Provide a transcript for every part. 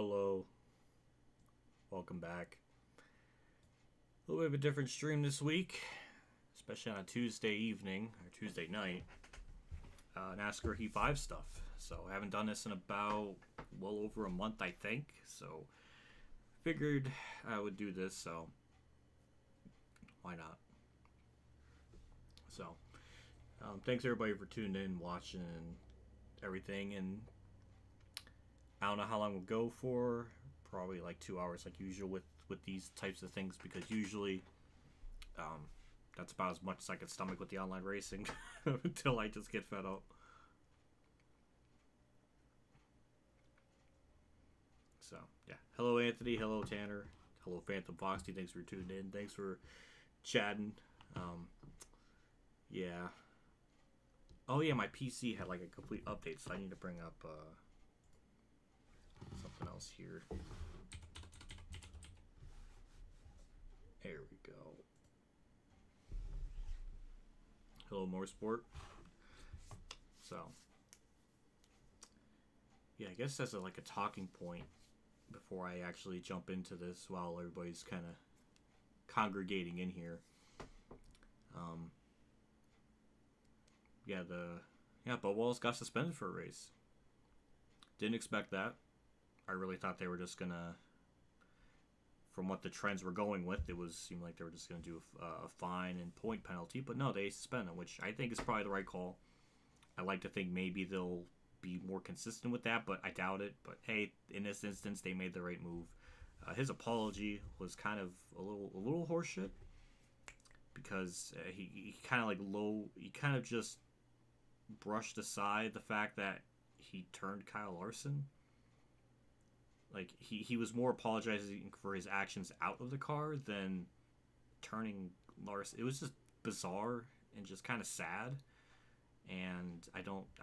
Hello, welcome back. A little bit of a different stream this week, especially on a Tuesday evening or Tuesday night. NASCAR Heat 5 stuff. So I haven't done this in about well over a month, I think. So figured I would do this. So why not? So thanks everybody for tuning in, watching, and everything. And I don't know how long we'll go for. Probably like 2 hours, like usual with these types of things, because usually that's about as much as I can stomach with the online racing until I just get fed up. So yeah, hello Anthony, hello Tanner, hello Phantom Foxy. Thanks for tuning in. Thanks for chatting. Yeah. Oh yeah, my PC had like a complete update, so I need to bring up something else here. There we go. Hello, more sport. So, yeah, I guess that's like a talking point before I actually jump into this while everybody's kind of congregating in here. Bubba Wallace got suspended for a race. Didn't expect that. I really thought they were just gonna, from what the trends were going with, seemed like they were just gonna do a fine and point penalty. But no, they suspended him, which I think is probably the right call. I like to think maybe they'll be more consistent with that, but I doubt it. But hey, in this instance, they made the right move. His apology was kind of a little horseshit, because he kind of just brushed aside the fact that he turned Kyle Larson. Like, he was more apologizing for his actions out of the car than turning Larson. It was just bizarre and just kind of sad. And I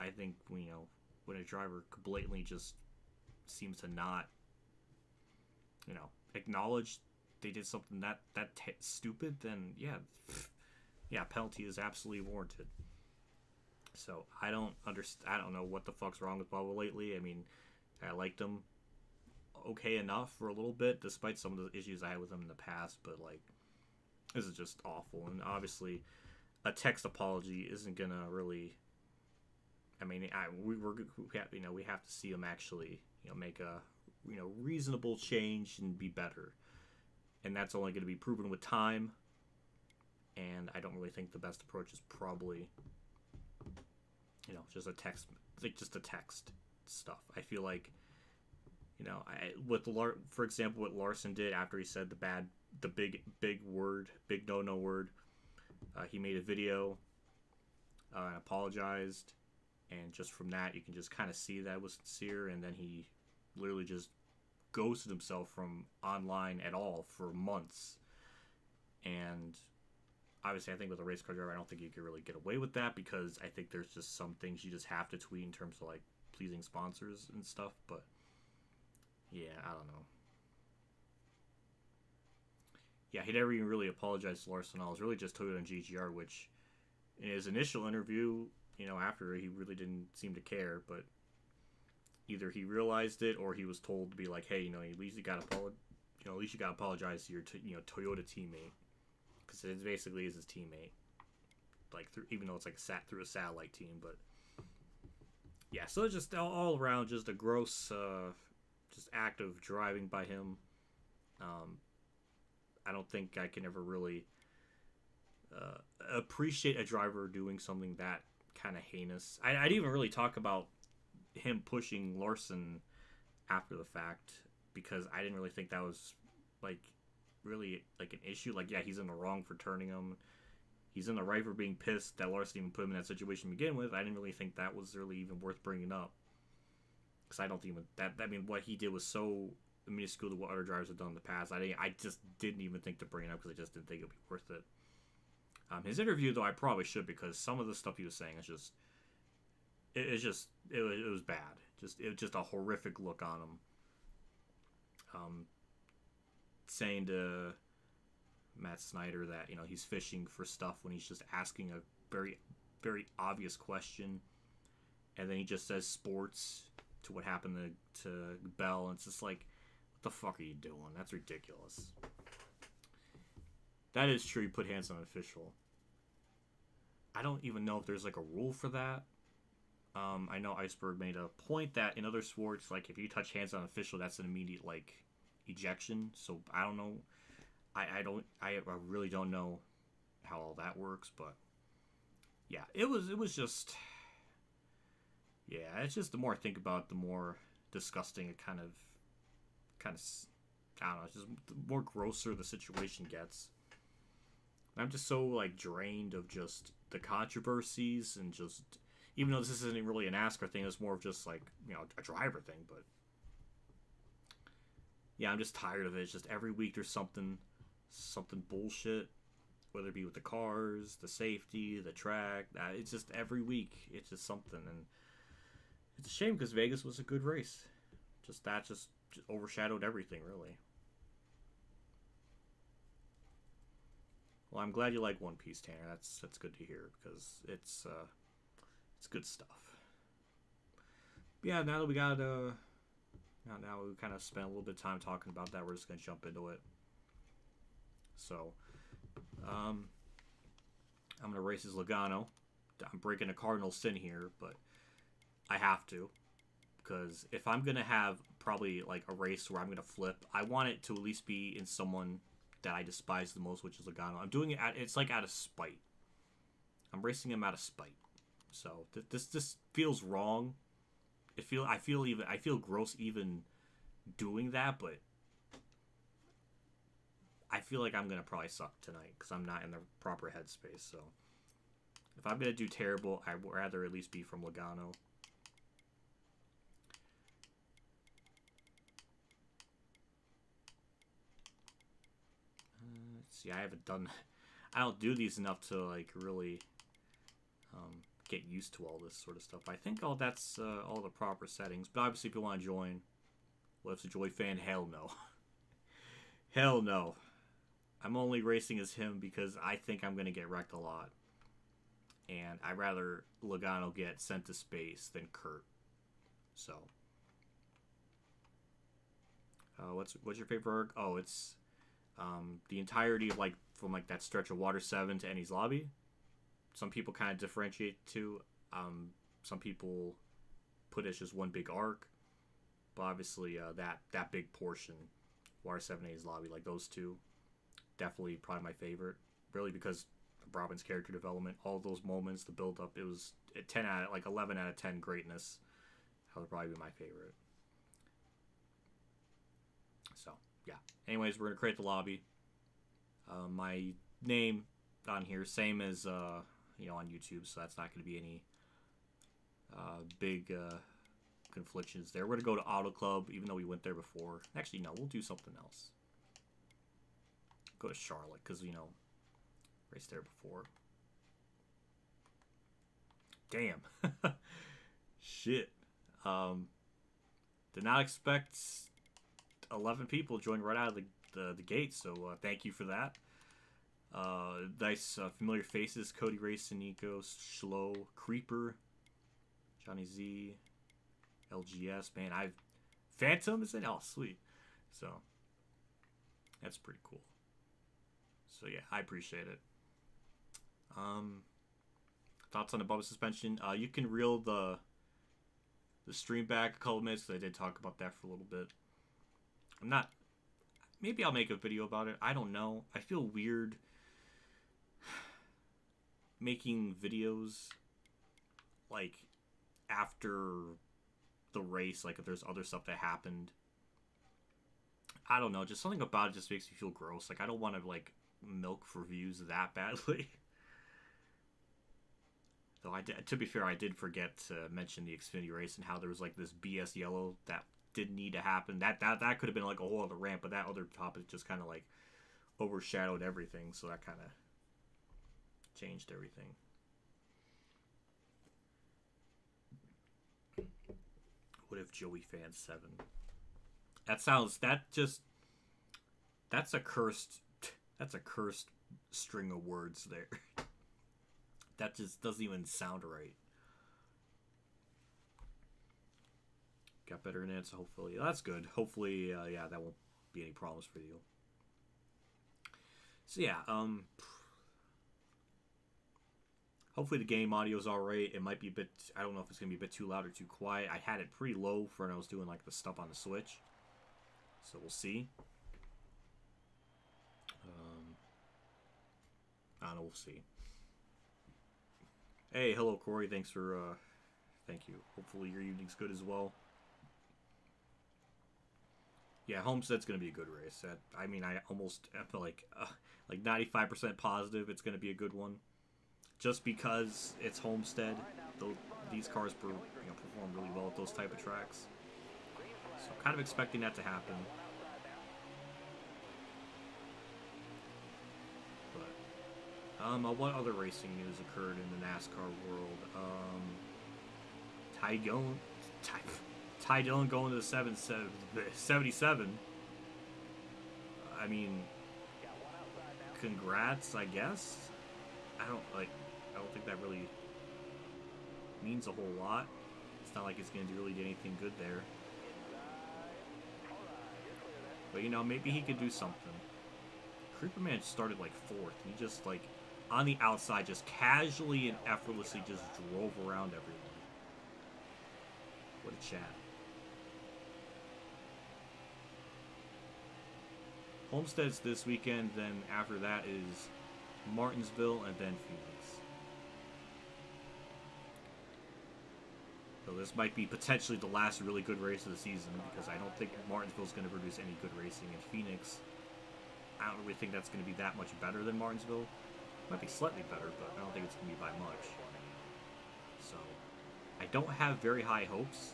think, when a driver blatantly just seems to not, acknowledge they did something that stupid, then yeah, penalty is absolutely warranted. So I don't know what the fuck's wrong with Bubba lately. I mean, I liked him okay enough for a little bit, despite some of the issues I had with him in the past, but like, this is just awful. And obviously a text apology isn't gonna really, I mean, we have to see him actually, make a, reasonable change and be better. And that's only going to be proven with time. And I don't really think the best approach is probably, just a text, just a text stuff. I feel like, for example, what Larson did after he said the big no word, he made a video and apologized, and just from that you can just kind of see that was sincere. And then he literally just ghosted himself from online at all for months. And obviously, I think with a race car driver, I don't think you could really get away with that, because I think there's just some things you just have to tweet in terms of like pleasing sponsors and stuff. But yeah, I don't know. Yeah, he never even really apologized to Larson. It was really just Toyota and GGR, which in his initial interview, after, he really didn't seem to care. But either he realized it, or he was told to be like, hey, at least you got to apologize to your Toyota teammate, because it basically is his teammate. Like, even though it's like through a satellite team. But yeah, so just all around, just a gross just act of driving by him. I don't think I can ever really appreciate a driver doing something that kind of heinous. I'd even really talk about him pushing Larson after the fact, because I didn't really think that was like really like an issue. Like, yeah, he's in the wrong for turning him. He's in the right for being pissed that Larson even put him in that situation to begin with. I didn't really think that was really even worth bringing up, because I don't think what he did was so minuscule to what other drivers have done in the past. I just didn't even think to bring it up, because I just didn't think it'd be worth it. His interview, though, I probably should, because some of the stuff he was saying is just, it was bad. It was just a horrific look on him. Saying to Matt Snyder that he's fishing for stuff when he's just asking a very, very obvious question, and then he just says sports to what happened to Bell, and it's just like, what the fuck are you doing? That's ridiculous. That is true. You put hands on an official. I don't even know if there's like a rule for that. I know Iceberg made a point that in other sports, like if you touch hands on an official, that's an immediate like ejection. So I don't know. I really don't know how all that works, but yeah, it was just, yeah, it's just the more I think about it, the more disgusting it kind of I don't know, it's just the more grosser the situation gets. I'm just so like drained of just the controversies, and just, even though this isn't really a NASCAR thing, it's more of just like, you know, a driver thing, but yeah, I'm just tired of it. It's just every week there's something bullshit, whether it be with the cars, the safety, the track. It's just every week it's just something, and it's a shame because Vegas was a good race. Just overshadowed everything, really. Well, I'm glad you like One Piece, Tanner. That's good to hear, because it's good stuff. But yeah, now that we got now we kind of spent a little bit of time talking about that, we're just gonna jump into it. So, I'm gonna race as Logano. I'm breaking a cardinal sin here, but I have to, because if I'm gonna have probably like a race where I'm gonna flip, I want it to at least be in someone that I despise the most, which is Logano. I'm doing it it's like out of spite. I'm racing him out of spite. So this feels wrong. I feel gross even doing that, but I feel like I'm gonna probably suck tonight because I'm not in the proper headspace. So if I'm gonna do terrible, I'd rather at least be from Logano. Let's see, I don't do these enough to like really get used to all this sort of stuff. I think all that's all the proper settings, but obviously if you want to join What's a Joy fan, hell no. Hell no. I'm only racing as him because I think I'm going to get wrecked a lot. And I'd rather Logano get sent to space than Kurt. So. What's your favorite? Oh, it's the entirety of, like, from like that stretch of Water 7 to Ennie's Lobby. Some people kind of differentiate too. Some people put it as just one big arc. But obviously that big portion, Water 7, Ennie's Lobby, like those two, definitely probably my favorite. Really, because of Robin's character development, all those moments, the build up, it was 11 out of 10 greatness. That would probably be my favorite. So yeah. Anyways, we're gonna create the lobby. My name on here, same as on YouTube, so that's not gonna be any big conflictions there. We're gonna go to Auto Club, even though we went there before. Actually, no, we'll do something else. Go to Charlotte, because raced there before. Damn. Shit. Did not expect 11 people joined right out of the gate, so thank you for that. Nice familiar faces: Cody Racing, Nico, Schlo, Creeper, Johnny Z, LGS. Man, Phantom is in. Oh, sweet. So that's pretty cool. So yeah, I appreciate it. Thoughts on the Bubba suspension? You can reel the stream back a couple minutes, because I did talk about that for a little bit. Maybe I'll make a video about it. I don't know. I feel weird making videos like after the race, like if there's other stuff that happened. I don't know, just something about it just makes me feel gross. Like, I don't want to like milk for views that badly. Though to be fair, I did forget to mention the Xfinity race and how there was like this BS yellow that didn't need to happen. That could have been like a whole other rant, but that other topic just kind of like overshadowed everything, so that kind of changed everything. What if Joey fan 7? That's a cursed string of words there. That just doesn't even sound right. Got better internet, so hopefully that's good. Hopefully, yeah, that won't be any problems for you. So yeah, hopefully the game audio is alright. It might be a bit, I don't know if it's going to be a bit too loud or too quiet. I had it pretty low for when I was doing like the stuff on the Switch. So we'll see. I don't know, we'll see. Hey, hello Corey, thanks for, thank you. Hopefully your evening's good as well. Yeah, Homestead's going to be a good race. I mean, I almost feel like 95% positive it's going to be a good one. Just because it's Homestead, these cars perform really well at those type of tracks. So I'm kind of expecting that to happen. But what other racing news occurred in the NASCAR world? Ty Dillon going to the 77. I mean, congrats, I guess. I don't think that really means a whole lot. It's not like it's going to really do anything good there. But, you know, maybe he could do something. Creeperman started, like, 4th. He just, like, on the outside, just casually and effortlessly just drove around everyone. What a chat. Homestead's this weekend, then after that is Martinsville, and then Phoenix. So this might be potentially the last really good race of the season, because I don't think Martinsville's going to produce any good racing. And Phoenix, I don't really think that's going to be that much better than Martinsville. Might be slightly better, but I don't think it's going to be by much. So, I don't have very high hopes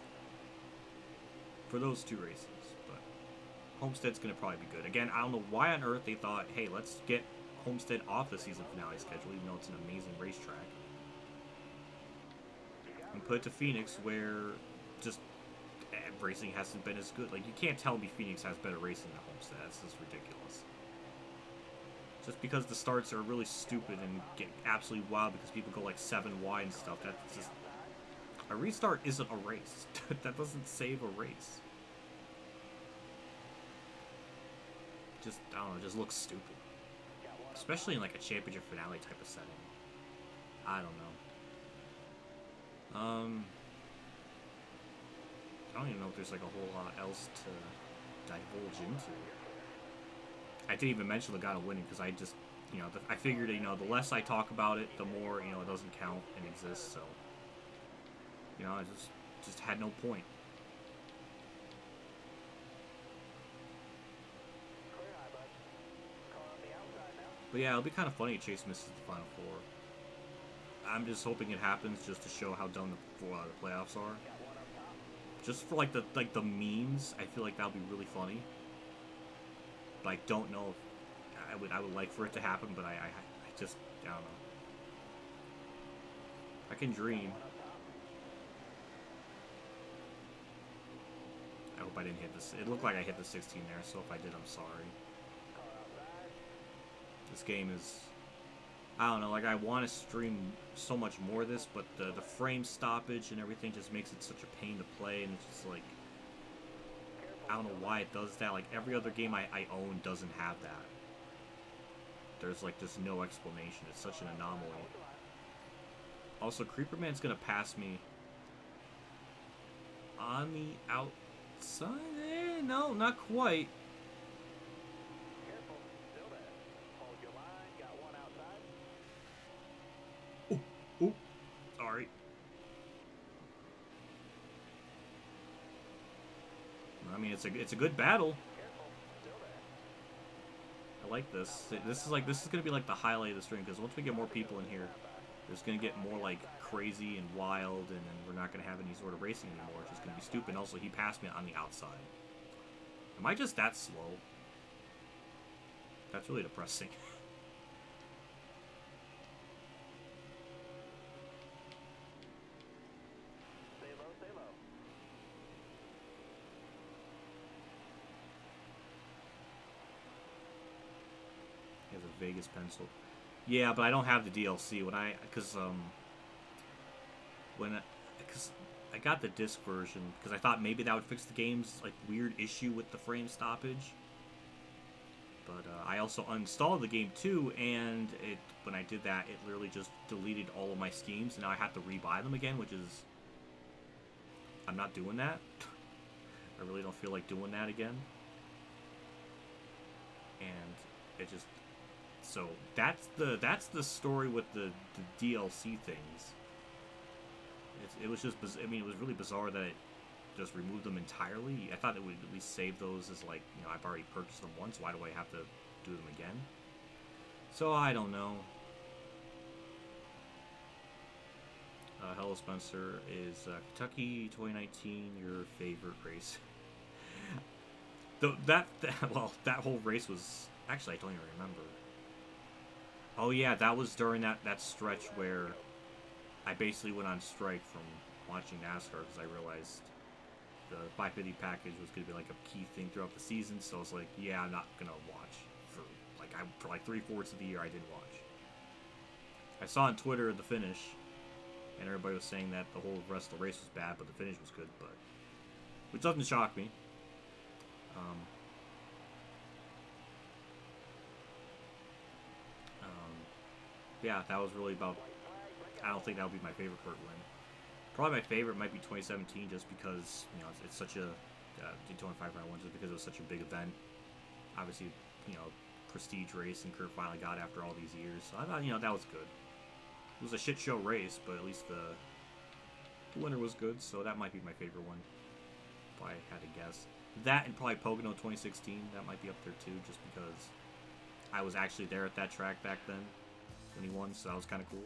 for those two races, but Homestead's going to probably be good. Again, I don't know why on earth they thought, hey, let's get Homestead off the season finale schedule, even though it's an amazing racetrack, and put it to Phoenix, where just racing hasn't been as good. Like, you can't tell me Phoenix has better racing than Homestead. That's just ridiculous. Just because the starts are really stupid and get absolutely wild because people go like 7 wide and stuff. That's just, a restart isn't a race. That doesn't save a race. Just, I don't know, just looks stupid. Especially in like a championship finale type of setting. I don't know. I don't even know if there's like a whole lot else to divulge into. I didn't even mention Logano winning because I just, you know, I figured, you know, the less I talk about it, the more, you know, it doesn't count and exist. So, you know, I just had no point. But yeah, it'll be kind of funny if Chase misses the Final Four. I'm just hoping it happens just to show how dumb the playoffs are. Just for like the memes, I feel like that'll be really funny. But I don't know if I would like for it to happen, but I just, I don't know. I can dream. I hope I didn't hit this. It looked like I hit the 16 there, so if I did, I'm sorry. This game is, I don't know, like I want to stream so much more of this, but the frame stoppage and everything just makes it such a pain to play, and it's just like, I don't know why it does that. Like, every other game I own doesn't have that. There's, like, just no explanation. It's such an anomaly. Also, Creeperman's gonna pass me on the outside? No, not quite. Ooh, sorry. I mean, it's a good battle. I like this. This is gonna be like the highlight of the stream, because once we get more people in here, it's gonna get more like crazy and wild, and then we're not gonna have any sort of racing anymore. It's just gonna be stupid. Also, he passed me on the outside. Am I just that slow? That's really depressing. Vegas pencil. Yeah, but I don't have the DLC. Because I got the disc version because I thought maybe that would fix the game's like weird issue with the frame stoppage. But I also uninstalled the game too, and when I did that, it literally just deleted all of my Steams, and now I have to rebuy them again, which is... I'm not doing that. I really don't feel like doing that again. And it just... So, that's the story with the DLC things. It was just... I mean, it was really bizarre that it just removed them entirely. I thought it would at least save those as, like, you know, I've already purchased them once, why do I have to do them again? So, I don't know. Hello Spencer, is Kentucky 2019 your favorite race? that whole race was... Actually, I don't even remember. Oh yeah, that was during that stretch where I basically went on strike from watching NASCAR because I realized the 550 package was going to be like a key thing throughout the season, so I was like, yeah, I'm not going to watch for like 3/4 of the year I didn't watch. I saw on Twitter the finish, and everybody was saying that the whole rest of the race was bad, but the finish was good, which doesn't shock me. Yeah, that was really about... I don't think that would be my favorite Kurt win. Probably my favorite might be 2017, just because, you know, it's such a Daytona 500 one, just because it was such a big event. Obviously, you know, prestige race, and Kurt finally got after all these years. So I thought, you know, that was good. It was a shit show race, but at least the winner was good, so that might be my favorite one. If I had to guess. That and probably Pocono 2016, that might be up there too, just because I was actually there at that track back then when he won, so that was kind of cool.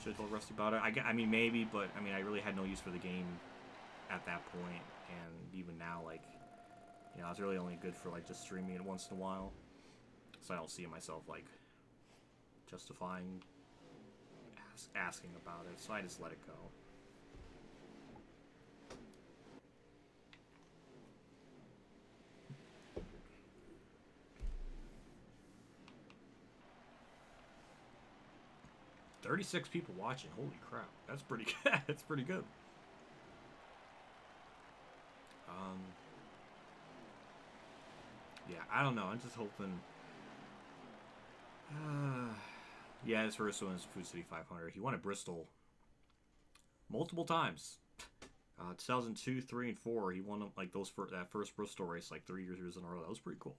Should have told Rusty about it. I mean, maybe, but I mean, I really had no use for the game at that point, and even now, like, you know, it's really only good for like just streaming it once in a while, so I don't see myself like justifying asking about it, so I just let it go. "36 people watching. Holy crap. That's pretty good. That's pretty good. Yeah, I don't know. I'm just hoping... yeah, his first one is Food City 500. He won at Bristol multiple times. 2002, 3, and 4. He won like that first Bristol race like 3 years in a row. That was pretty cool.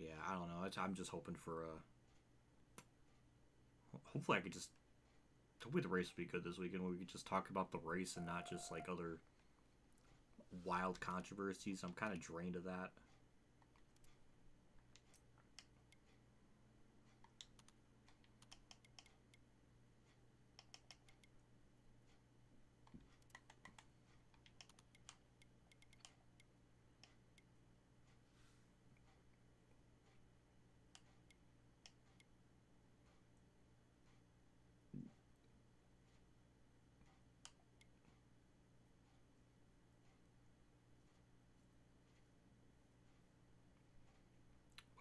Yeah, I don't know. I'm just hoping for hopefully I could just... Hopefully the race will be good this weekend, where we could just talk about the race and not just like other wild controversies. I'm kind of drained of that.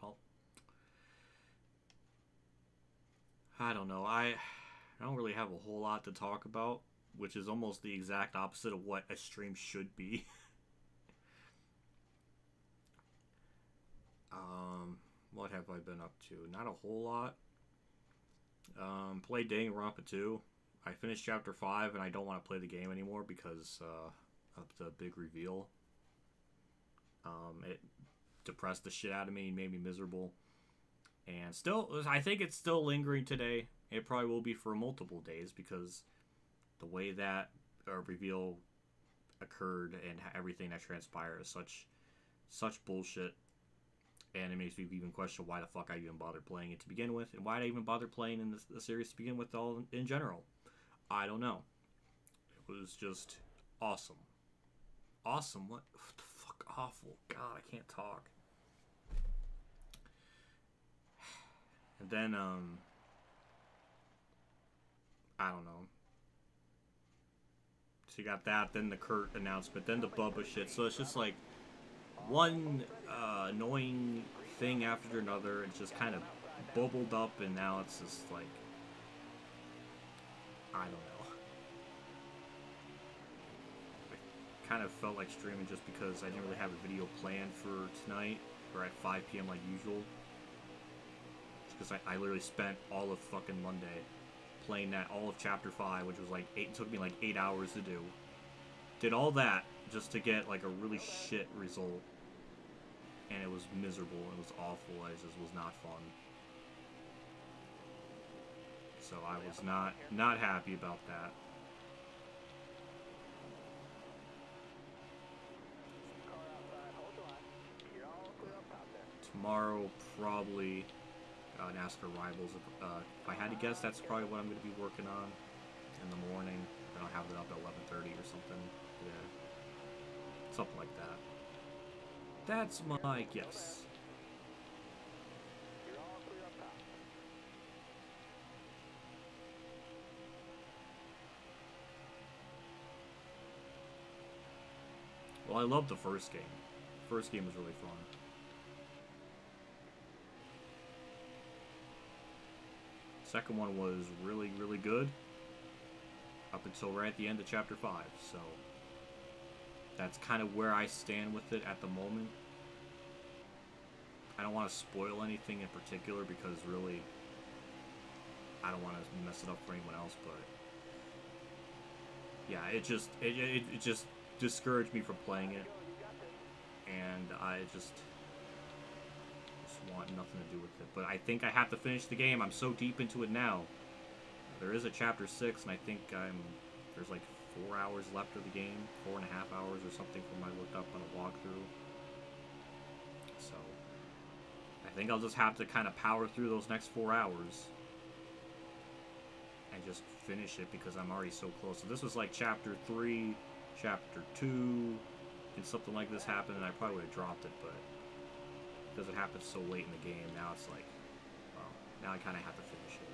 Well, I don't know. I don't really have a whole lot to talk about, which is almost the exact opposite of what a stream should be. What have I been up to? Not a whole lot. Played Danganronpa 2. I finished Chapter 5, and I don't want to play the game anymore because of the big reveal. It depressed the shit out of me and made me miserable. And still, I think it's still lingering today. It probably will be for multiple days, because the way that reveal occurred and everything that transpired is such bullshit. And it makes me even question why the fuck I even bothered playing it to begin with, and why I even bothered playing in the series to begin with all in general. I don't know. It was just awesome. Awesome? What the fuck? Awful. God, I can't talk. And then, I don't know. So you got that, then the Kurt announcement, then the Bubba shit. So it's just like, one annoying thing after another. It's just kind of bubbled up, and now it's just like, I don't know. I kind of felt like streaming just because I didn't really have a video planned for tonight, or at 5 p.m. like usual. Because I literally spent all of fucking Monday playing that, all of Chapter 5, which was like it took me like 8 hours to do. Did all that just to get like a really shit result. And it was miserable, it was awful, it just was not fun. So I was not happy about that. Tomorrow, probably NASCAR Rivals. If I had to guess, that's probably what I'm going to be working on in the morning. Then I'll have it up at 11:30 or something. Yeah, something like that. That's my guess. Well, I loved the first game. The first game was really fun. Second one was really, really good. Up until right at the end of Chapter 5, so that's kind of where I stand with it at the moment. I don't want to spoil anything in particular because really I don't want to mess it up for anyone else, but yeah, it just discouraged me from playing it, and I just want nothing to do with it. But I think I have to finish the game. I'm so deep into it now. There is a Chapter 6, and I think there's like 4 hours left of the game, 4.5 hours or something from what I looked up on a walkthrough. So I think I'll just have to kind of power through those next 4 hours and just finish it because I'm already so close. So this was like Chapter 3, Chapter 2, and something like this happened, and I probably would have dropped it, but because it happened so late in the game, now it's like, well, now I kind of have to finish it.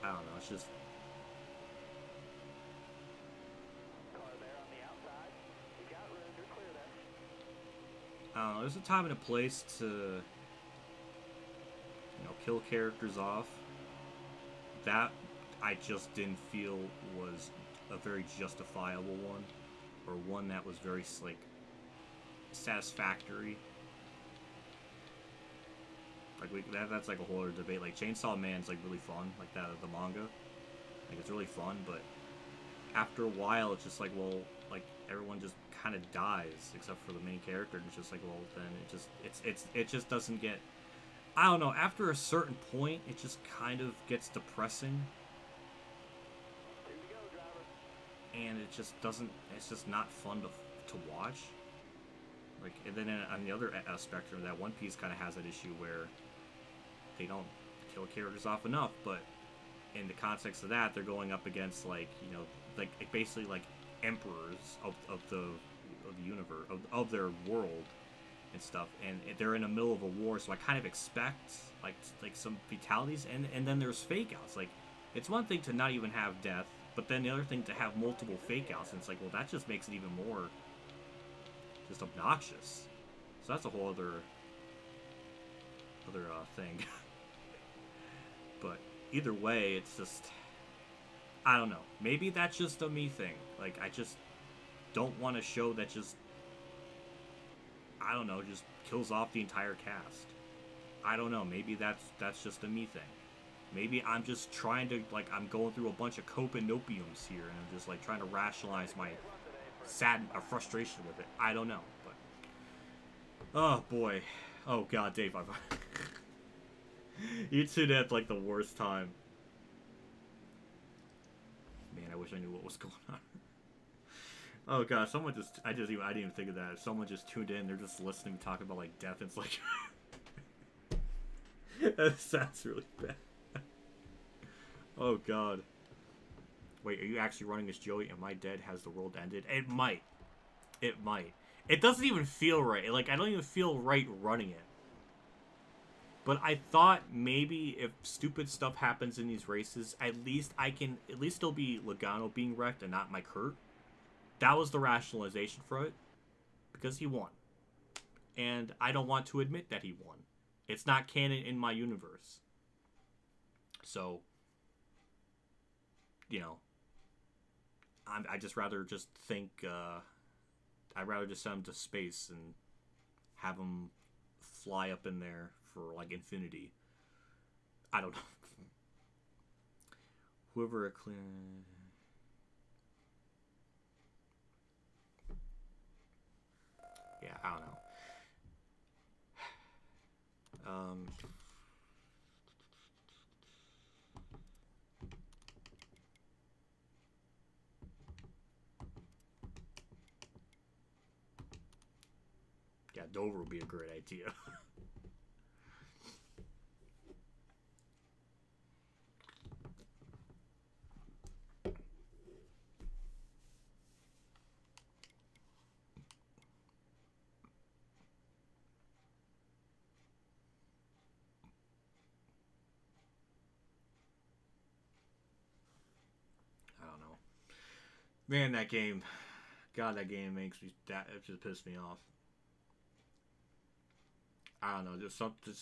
I don't know, it's just... I don't know, there's a time and a place to, you know, kill characters off. That I just didn't feel was a very justifiable one, or one that was very, like, satisfactory. Like, that's like a whole other debate. Like, Chainsaw Man's, like, really fun, like that of the manga. Like, it's really fun, but after a while, it's just like, well, like, everyone just kind of dies, except for the main character, and it's just like, well, then it just doesn't get... I don't know, after a certain point, it just kind of gets depressing. And it just doesn't, it's just not fun to watch. Like, and then on the other spectrum, that One Piece kind of has that issue where they don't kill characters off enough, but in the context of that, they're going up against, like, you know, like, basically, like, emperors of the universe, of their world and stuff, and they're in the middle of a war, so I kind of expect, like some fatalities, and then there's fake outs. Like, it's one thing to not even have death, but then the other thing to have multiple fake outs, and it's like, well, that just makes it even more just obnoxious. So that's a whole other thing. But either way, it's just, I don't know. Maybe that's just a me thing. Like, I just don't want a show that just, I don't know, just kills off the entire cast. I don't know. Maybe that's just a me thing. Maybe I'm just trying to, like, I'm going through a bunch of copanopiums here, and I'm just, like, trying to rationalize my frustration with it. I don't know, but... Oh, boy. Oh, God, Dave, you tuned in at, like, the worst time. Man, I wish I knew what was going on. Oh, God, someone just... I didn't even think of that. If someone just tuned in, they're just listening to talk about, like, death, it's like... That sounds really bad. Oh, God. Wait, are you actually running as Joey? Am I dead? Has the world ended? It might. It might. It doesn't even feel right. Like, I don't even feel right running it. But I thought maybe if stupid stuff happens in these races, at least it'll be Logano being wrecked and not Mike Hurt. That was the rationalization for it. Because he won. And I don't want to admit that he won. It's not canon in my universe. So, you know, I just rather just think, I'd rather just send him to space and have him fly up in there for, like, infinity. I don't know. Whoever clear... Yeah, I don't know. Yeah, Dover would be a great idea. I don't know. Man, that game... God, that game makes me... It just pissed me off. I don't know, just something...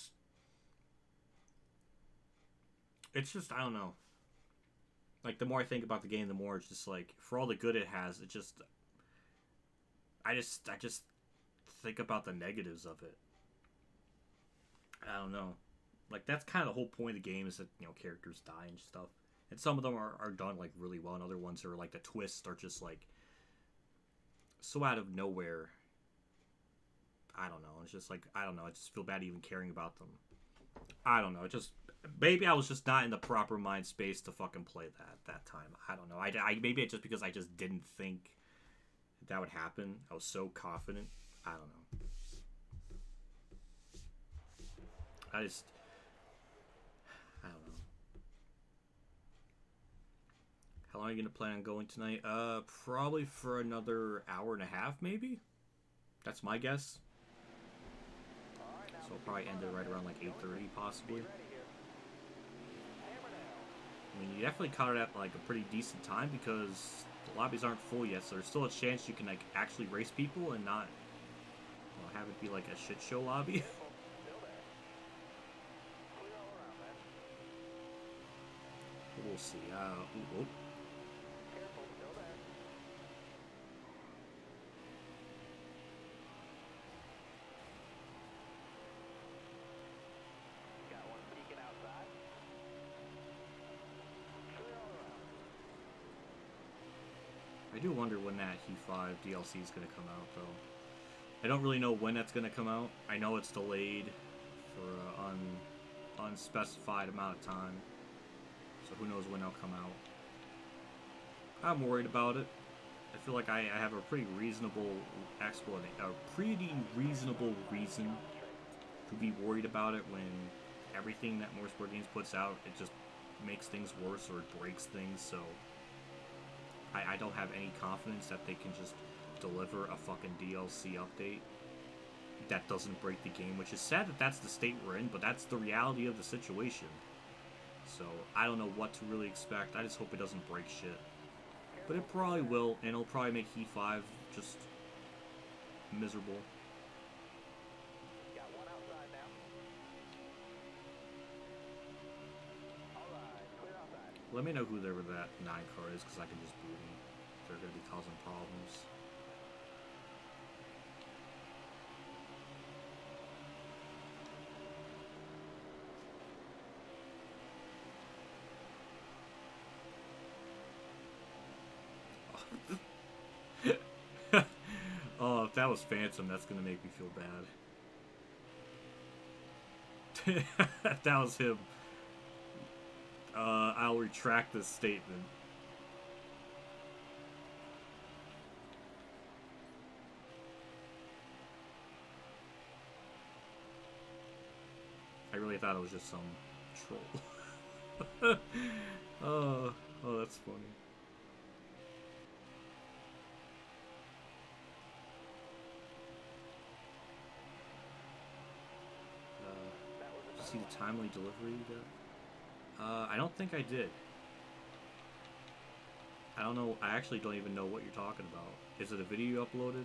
It's just, I don't know. Like, the more I think about the game, the more it's just like, for all the good it has, it just... I just think about the negatives of it. I don't know. Like, that's kind of the whole point of the game, is that, you know, characters die and stuff. And some of them are done, like, really well, and other ones are, like, the twists are just, like, so out of nowhere. I don't know. It's just, like, I don't know. I just feel bad even caring about them. I don't know. It just... Maybe I was just not in the proper mind space to fucking play that time. I don't know. Maybe it's just because I just didn't think that would happen. I was so confident. I don't know. I don't know. How long are you going to plan on going tonight? Probably for another hour and a half, maybe? That's my guess. So I'll probably end it right around like 8:30, possibly. I mean, you definitely caught it at like a pretty decent time because the lobbies aren't full yet, so there's still a chance you can like actually race people and not, well, have it be like a shit show lobby. We'll see. Ooh. I do wonder when that Heat 5 DLC is going to come out, though. I don't really know when that's going to come out. I know it's delayed for an unspecified amount of time. So who knows when it'll come out. I'm worried about it. I feel like I have a pretty reasonable reason to be worried about it when everything that Motorsport Games puts out, it just makes things worse or it breaks things, so... I don't have any confidence that they can just deliver a fucking DLC update that doesn't break the game, which is sad that that's the state we're in, but that's the reality of the situation. So, I don't know what to really expect. I just hope it doesn't break shit. But it probably will, and it'll probably make Heat 5 just miserable. Got one outside now. Alright, clear outside. Let me know who that 9 car is, because I can just boot them. They're going to be causing problems. Oh, if that was Phantom, that's going to make me feel bad. If that was him, I'll retract this statement. I really thought it was just some troll. Oh, that's funny. see the timely delivery you got? I don't think I did. I don't know. I actually don't even know what you're talking about. Is it a video you uploaded?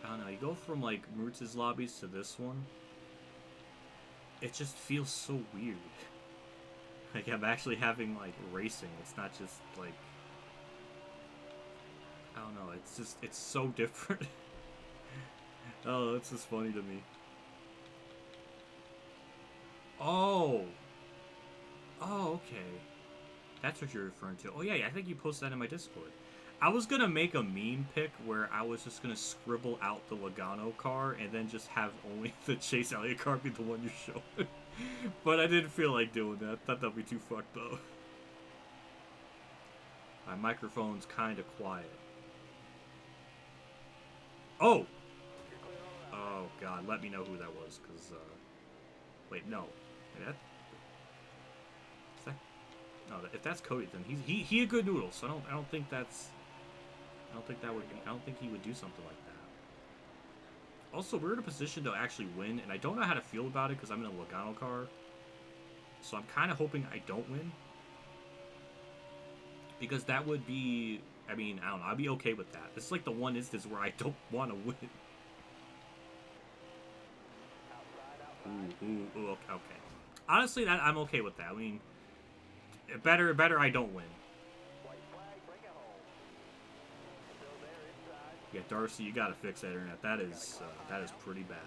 I don't know, you go from like Mootz's lobbies to this one. It just feels so weird. Like I'm actually having like racing. It's not just like, I don't know, it's just, it's so different. Oh, that's just funny to me. Oh! Oh, okay. That's what you're referring to. Oh yeah, I think you posted that in my Discord. I was gonna make a meme pic where I was just gonna scribble out the Logano car and then just have only the Chase Elliott car be the one you showed. But I didn't feel like doing that. I thought that'd be too fucked up. My microphone's kinda quiet. Oh! Oh god, let me know who that was, cause wait, no. Wait, no, if that's Cody, then he a good noodle, so I don't think that's, I don't think he would do something like that. Also, we're in a position to actually win, and I don't know how to feel about it because I'm in a Logano car. So I'm kind of hoping I don't win. Because that would be, I mean, I don't know, I'd be okay with that. This is like the one instance where I don't want to win. Ooh, okay. Honestly, that I'm okay with that. I mean, better I don't win. Yeah, Darcy, you gotta fix that internet. That is pretty bad.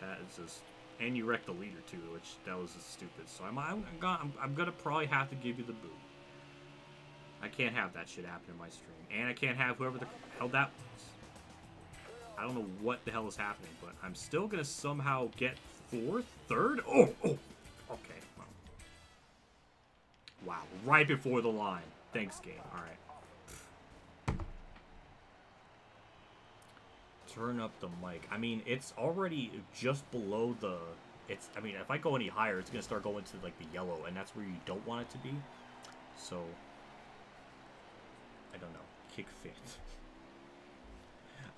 That is just, and you wrecked the leader too, which that was just stupid. So I'm gonna probably have to give you the boot. I can't have that shit happen in my stream, and I can't have whoever the hell that was. I don't know what the hell is happening, but I'm still gonna somehow get third. Oh, okay. Wow, right before the line. Thanks, game. All right. Turn up the mic. I mean, it's already just below the... It's. I mean, if I go any higher, it's going to start going to, like, the yellow, and that's where you don't want it to be. So, I don't know. Kick Phantom.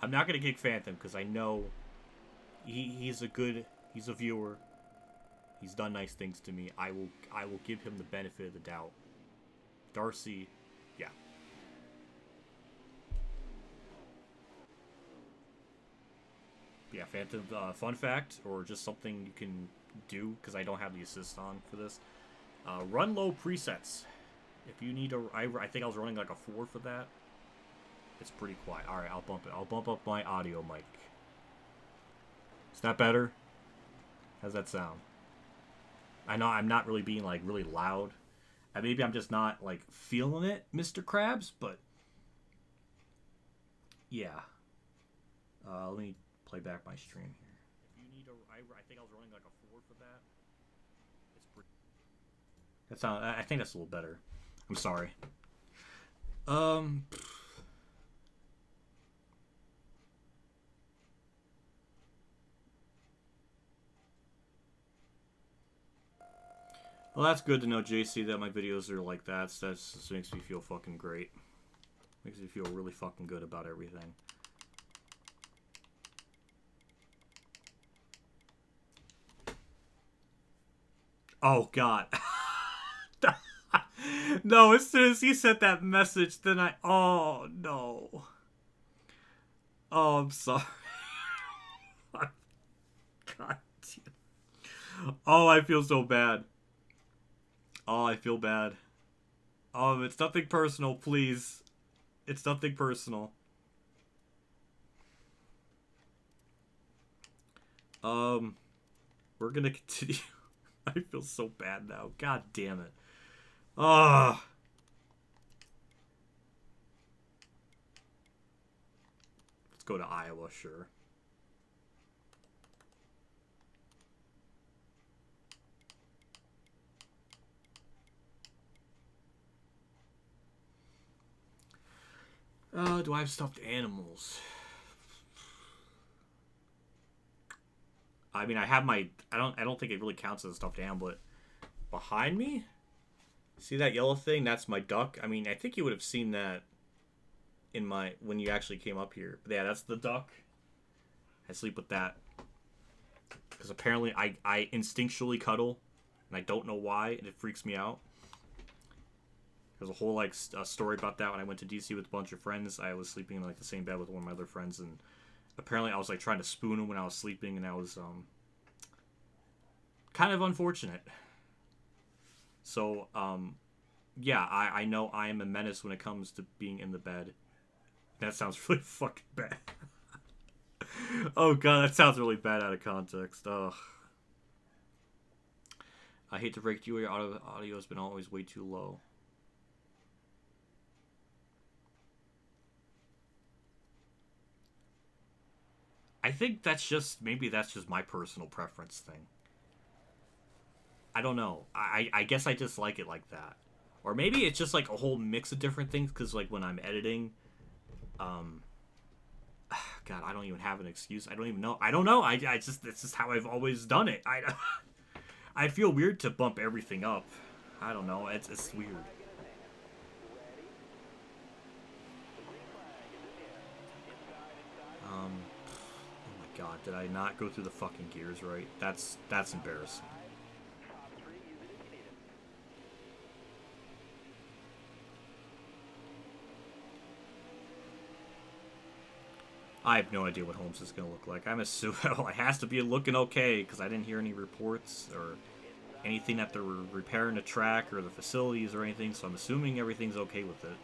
I'm not going to kick Phantom, because I know he's a viewer. He's done nice things to me. I will give him the benefit of the doubt. Darcy, yeah. Yeah, Phantom, fun fact, or just something you can do, because I don't have the assist on for this. Run low presets. If you need a... I think I was running like a 4 for that. It's pretty quiet. Alright, I'll bump it. I'll bump up my audio mic. Is that better? How's that sound? I know I'm not really being, like, really loud. Maybe I'm just not, like, feeling it, Mr. Krabs, but... Yeah. Let me play back my stream here. If you need a... I think I was running, like, a 4 for that. It's pretty... That sound... I think that's a little better. I'm sorry. Well, that's good to know, JC, that my videos are like that. That just makes me feel fucking great. Makes me feel really fucking good about everything. Oh, God. No, as soon as he sent that message, then I... Oh, no. Oh, I'm sorry. God damn. Oh, I feel so bad. Oh, I feel bad. Oh, it's nothing personal, please. It's nothing personal. We're gonna continue. I feel so bad now. God damn it. Ah. Let's go to Iowa, sure. Do I have stuffed animals? I mean, I have my. I don't think it really counts as a stuffed animal, but behind me, see that yellow thing? That's my duck. I mean, I think you would have seen that in my when you actually came up here. But yeah, that's the duck. I sleep with that because apparently I instinctually cuddle, and I don't know why, and it freaks me out. There's a whole like story about that when I went to DC with a bunch of friends. I was sleeping in like the same bed with one of my other friends, and apparently I was like trying to spoon him when I was sleeping, and I was kind of unfortunate. So yeah, I know I am a menace when it comes to being in the bed. That sounds really fucking bad. Oh god, that sounds really bad out of context. Ugh. I hate to break to you, your audio has been always way too low. I think maybe that's just my personal preference thing. I don't know. I guess I just like it like that. Or maybe it's just like a whole mix of different things, because like when I'm editing, God, I don't even have an excuse. I don't even know. I don't know. I just, it's just how I've always done it. I feel weird to bump everything up. I don't know. It's weird. Oh my god, did I not go through the fucking gears right? That's embarrassing. I have no idea what Holmes is going to look like. I'm assuming well, it has to be looking okay, because I didn't hear any reports or anything that they're repairing the track or the facilities or anything, so I'm assuming everything's okay with it.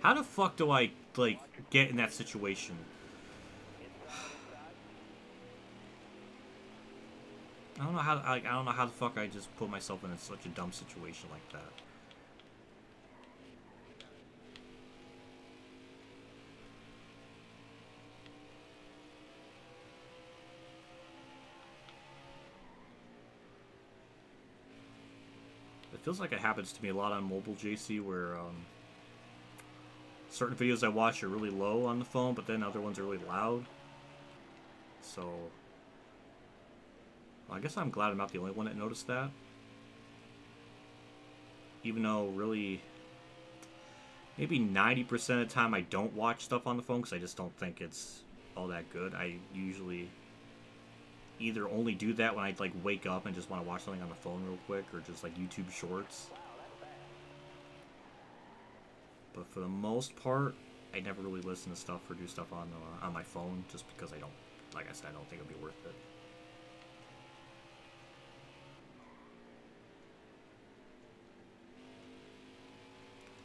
How the fuck do I, like, get in that situation? I don't know how, like, I don't know how the fuck I just put myself in such a dumb situation like that. It feels like it happens to me a lot on mobile, JC, where, certain videos I watch are really low on the phone, but then other ones are really loud. So, well, I guess I'm glad I'm not the only one that noticed that. Even though, really, maybe 90% of the time I don't watch stuff on the phone because I just don't think it's all that good. I usually either only do that when I, like, wake up and just want to watch something on the phone real quick, or just, like, YouTube Shorts. But for the most part, I never really listen to stuff or do stuff on my phone, just because I don't, like I said, I don't think it'll be worth it.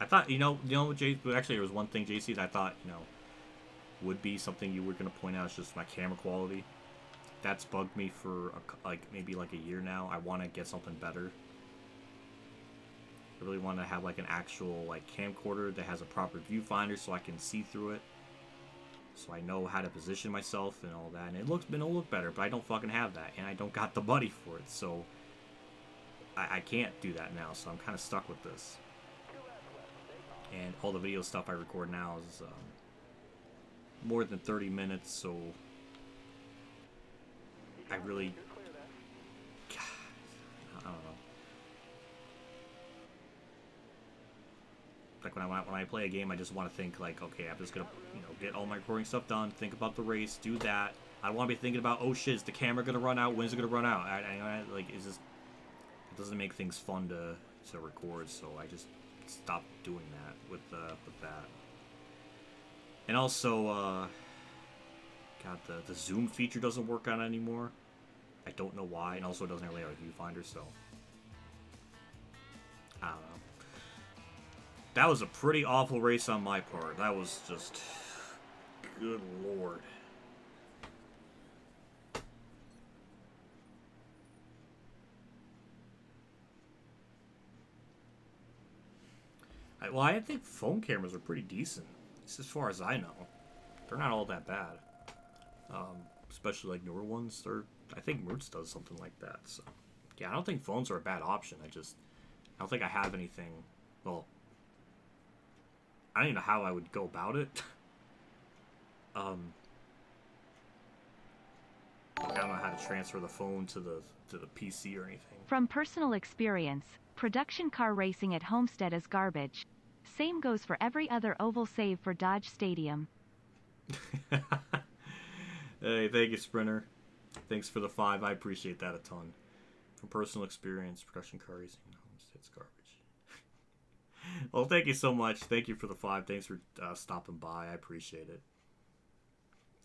I thought, Jay, actually, there was one thing, JC, that I thought, would be something you were going to point out, is just my camera quality. That's bugged me for, maybe like a year now. I want to get something better. I really want to have like an actual like camcorder that has a proper viewfinder so I can see through it, so I know how to position myself and all that. And it'll look better, but I don't fucking have that, and I don't got the money for it, so I can't do that now. So I'm kind of stuck with this. And all the video stuff I record now is more than 30 minutes, so I really, I don't know. Like when I play a game, I just want to think like, okay, I'm just gonna get all my recording stuff done, think about the race, do that. I don't want to be thinking about, oh shit, is the camera gonna run out? When's it gonna run out? Like, it's just, it doesn't make things fun to record, so I just stopped doing that with that. And also, God, the zoom feature doesn't work on anymore. I don't know why, and also it doesn't really have a viewfinder, so I don't know. That was a pretty awful race on my part. That was just, good lord. Well, I think phone cameras are pretty decent. As far as I know. They're not all that bad. Especially like newer ones. I think Mertz does something like that. So yeah, I don't think phones are a bad option. I don't think I have anything. Well, I don't even know how I would go about it. I don't know how to transfer the phone to the PC or anything. From personal experience, production car racing at Homestead is garbage. Same goes for every other oval save for Dodge Stadium. Hey, thank you, Sprinter. Thanks for the 5. I appreciate that a ton. From personal experience, production car racing at Homestead's garbage. Well, thank you so much. Thank you for the 5. Thanks for stopping by. I appreciate it.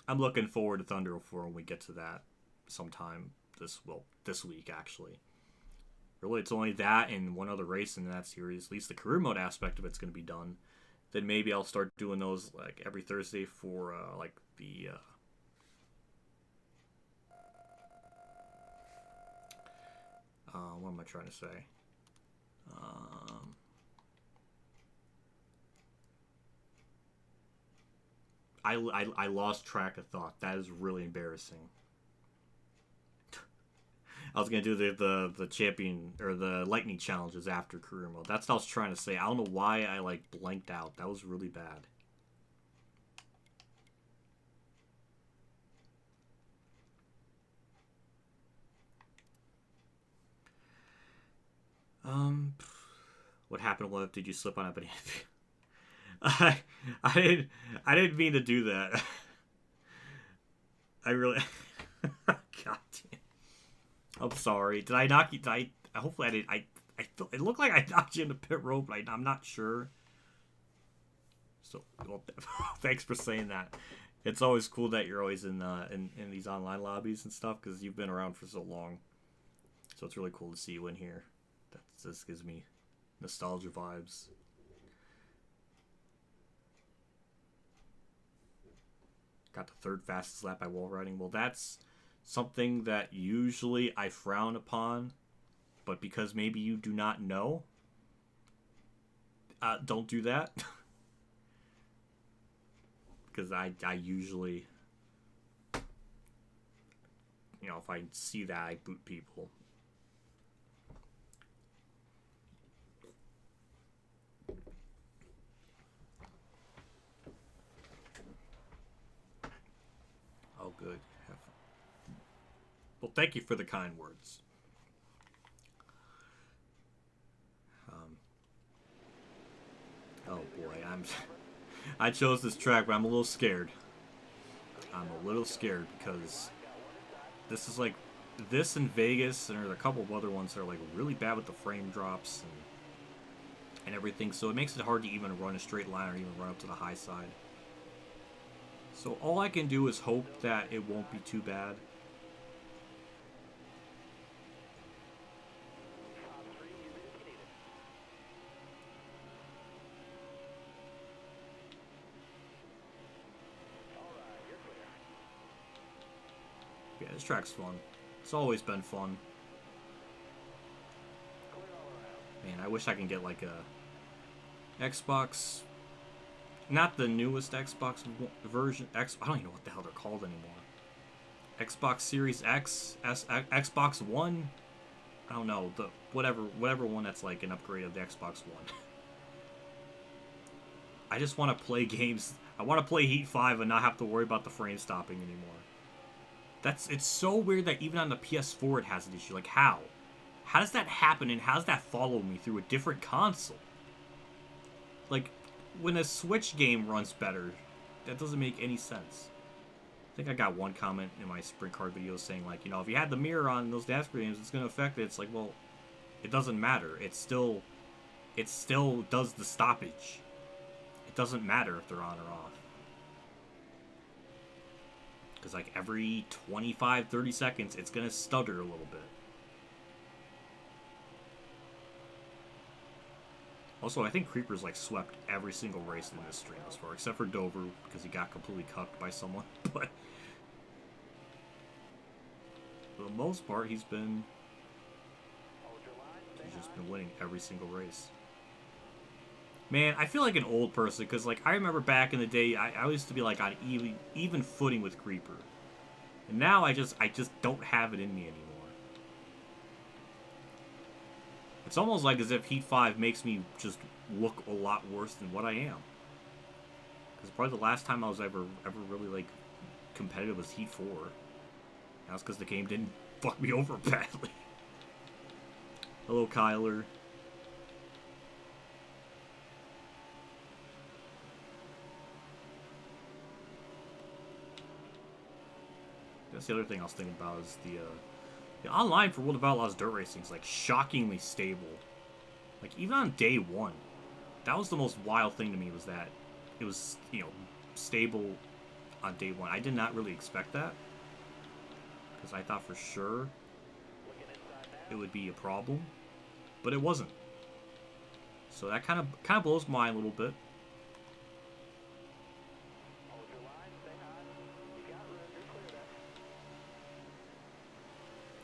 I'm looking forward to Thunder 04 when we get to that sometime this week, actually. Really, it's only that and one other race in that series. At least the career mode aspect of it's going to be done. Then maybe I'll start doing those like every Thursday for like the what am I trying to say? I lost track of thought. That is really embarrassing. I was gonna do the champion or the lightning challenges after career mode. That's what I was trying to say. I don't know why I like blanked out. That was really bad. What happened? What did you slip on a banana? I didn't mean to do that. I really. God damn. I'm sorry. Did I knock you? Hopefully I did. It looked like I knocked you in the pit road, but I'm not sure. So, well, thanks for saying that. It's always cool that you're always in these online lobbies and stuff because you've been around for so long. So it's really cool to see you in here. This gives me nostalgia vibes. Got the 3rd fastest lap by wall riding. Well, that's something that usually I frown upon, but because maybe you do not know, don't do that. Because I usually, if I see that, I boot people. Oh, good. Well, thank you for the kind words. Oh boy, I chose this track, but I'm a little scared. I'm a little scared because this is like this in Vegas, and there's a couple of other ones that are like really bad with the frame drops and everything. So it makes it hard to even run a straight line or even run up to the high side. So all I can do is hope that it won't be too bad. Yeah, this track's fun. It's always been fun. Man, I wish I can get like a Xbox, not the newest Xbox version. I don't even know what the hell they're called anymore. Xbox Series X, Xbox One. I don't know, the whatever one that's like an upgrade of the Xbox One. I just want to play games. I want to play Heat 5 and not have to worry about the frame stopping anymore. It's so weird that even on the PS4 it has an issue. Like, how? How does that happen, and how does that follow me through a different console? Like, when a Switch game runs better, that doesn't make any sense. I think I got one comment in my sprint car video saying, like, if you had the mirror on those NASCAR games, it's going to affect it. It's like, well, it doesn't matter. It still does the stoppage. It doesn't matter if they're on or off. Because, like, every 25, 30 seconds, it's going to stutter a little bit. Also, I think Creeper's, like, swept every single race in this stream as far, except for Dover, because he got completely cucked by someone. But for the most part, he's just been winning every single race. Man, I feel like an old person, because, like, I remember back in the day, I used to be, like, on even footing with Creeper. And now I just don't have it in me anymore. It's almost like as if Heat 5 makes me just look a lot worse than what I am. Because probably the last time I was ever really, like, competitive was Heat 4. That's because the game didn't fuck me over badly. Hello, Kyler. That's the other thing I was thinking about is the online for World of Outlaws Dirt Racing is like shockingly stable. Like even on day one, that was the most wild thing to me was that it was stable on day one. I did not really expect that because I thought for sure it would be a problem, but it wasn't. So that kind of blows my mind a little bit.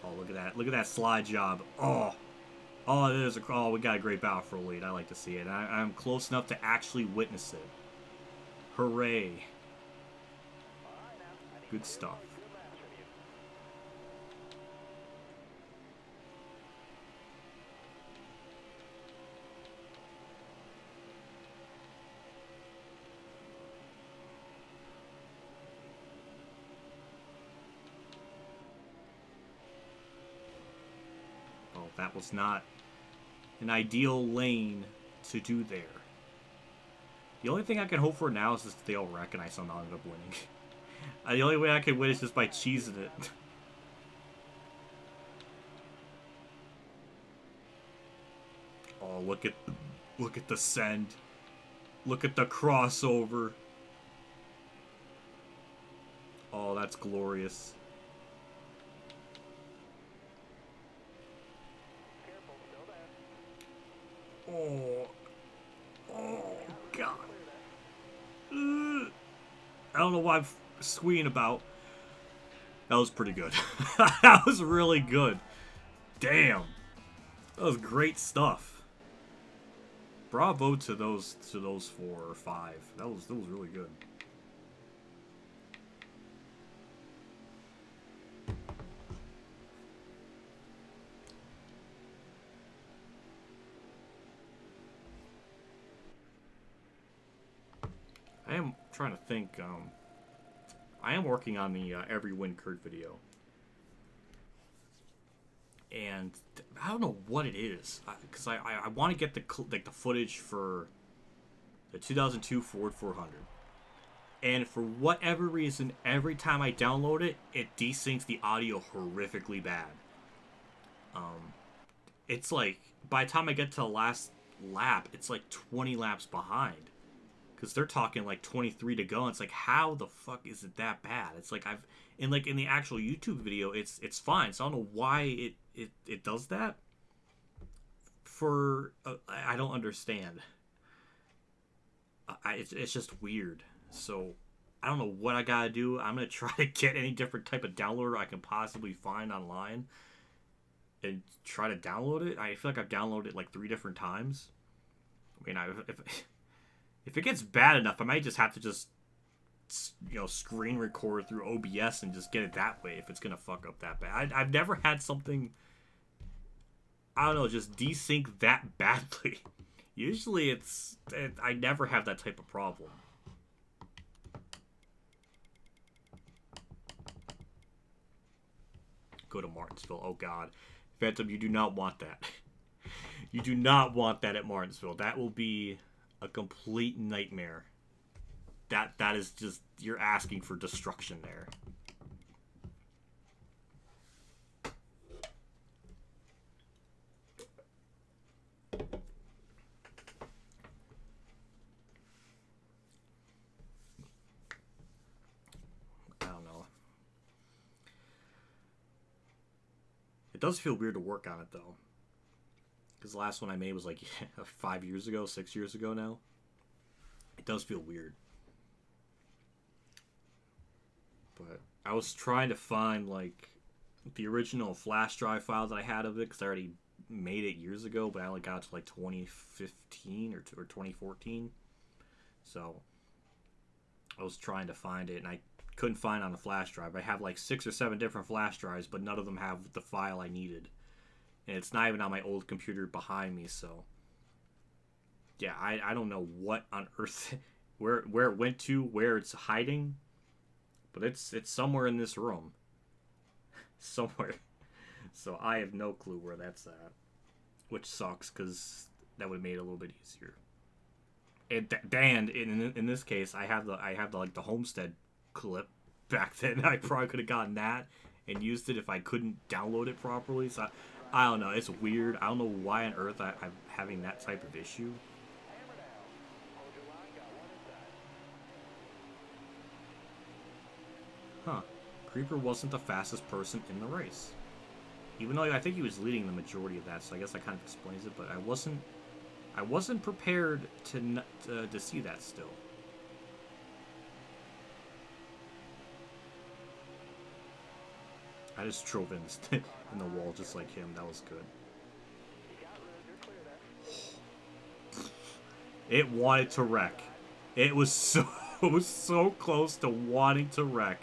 Oh, look at that. Look at that slide job. Oh, we got a great battle for a lead. I like to see it. I'm close enough to actually witness it. Hooray. Good stuff. That was not an ideal lane to do there. The only thing I can hope for now is that they all recognize I'm not end up winning. The only way I can win is just by cheesing it. Oh, look at the send. Look at the crossover. Oh, that's glorious. Oh, God. I don't know why I'm squealing about. That was pretty good. That was really good. Damn. That was great stuff. Bravo to those 4 or 5. That was really good. I am trying to think. I am working on the every win Kurt video, and I don't know what it is because I want to get the footage for the 2002 Ford 400, and for whatever reason, every time I download it, it desyncs the audio horrifically bad. It's like by the time I get to the last lap, it's like 20 laps behind. Because they're talking like 23 to go, and it's like, how the fuck is it that bad? It's like in the actual YouTube video, it's fine. So I don't know why it does that. I don't understand. It's just weird. So I don't know what I gotta do. I'm gonna try to get any different type of downloader I can possibly find online, and try to download it. I feel like I've downloaded it like 3 different times. I mean, if it gets bad enough, I might just have to screen record through OBS and just get it that way if it's going to fuck up that bad. I've never had something, I don't know, just desync that badly. Usually I never have that type of problem. Go to Martinsville. Oh, God. Phantom, you do not want that. You do not want that at Martinsville. That will be a complete nightmare. That is just, you're asking for destruction there. I don't know. It does feel weird to work on it though. Because the last one I made was like 5 years ago, 6 years ago now. It does feel weird. But I was trying to find like the original flash drive file that I had of it because I already made it years ago, but I only got to like 2015 or 2014. So I was trying to find it, and I couldn't find it on the flash drive. I have like 6 or 7 different flash drives, but none of them have the file I needed. And it's not even on my old computer behind me, so... Yeah, I don't know what on earth... where it went to, where it's hiding. But it's somewhere in this room. Somewhere. So I have no clue where that's at. Which sucks, because that would have made it a little bit easier. And in this case, I have the like the Homestead clip back then. I probably could have gotten that and used it if I couldn't download it properly. So I don't know. It's weird. I don't know why on earth I'm having that type of issue. Huh. Creeper wasn't the fastest person in the race. Even though I think he was leading the majority of that, so I guess that kind of explains it, but I wasn't prepared to see that still. I just drove in the wall just like him. That was good. It wanted to wreck. It was so close to wanting to wreck.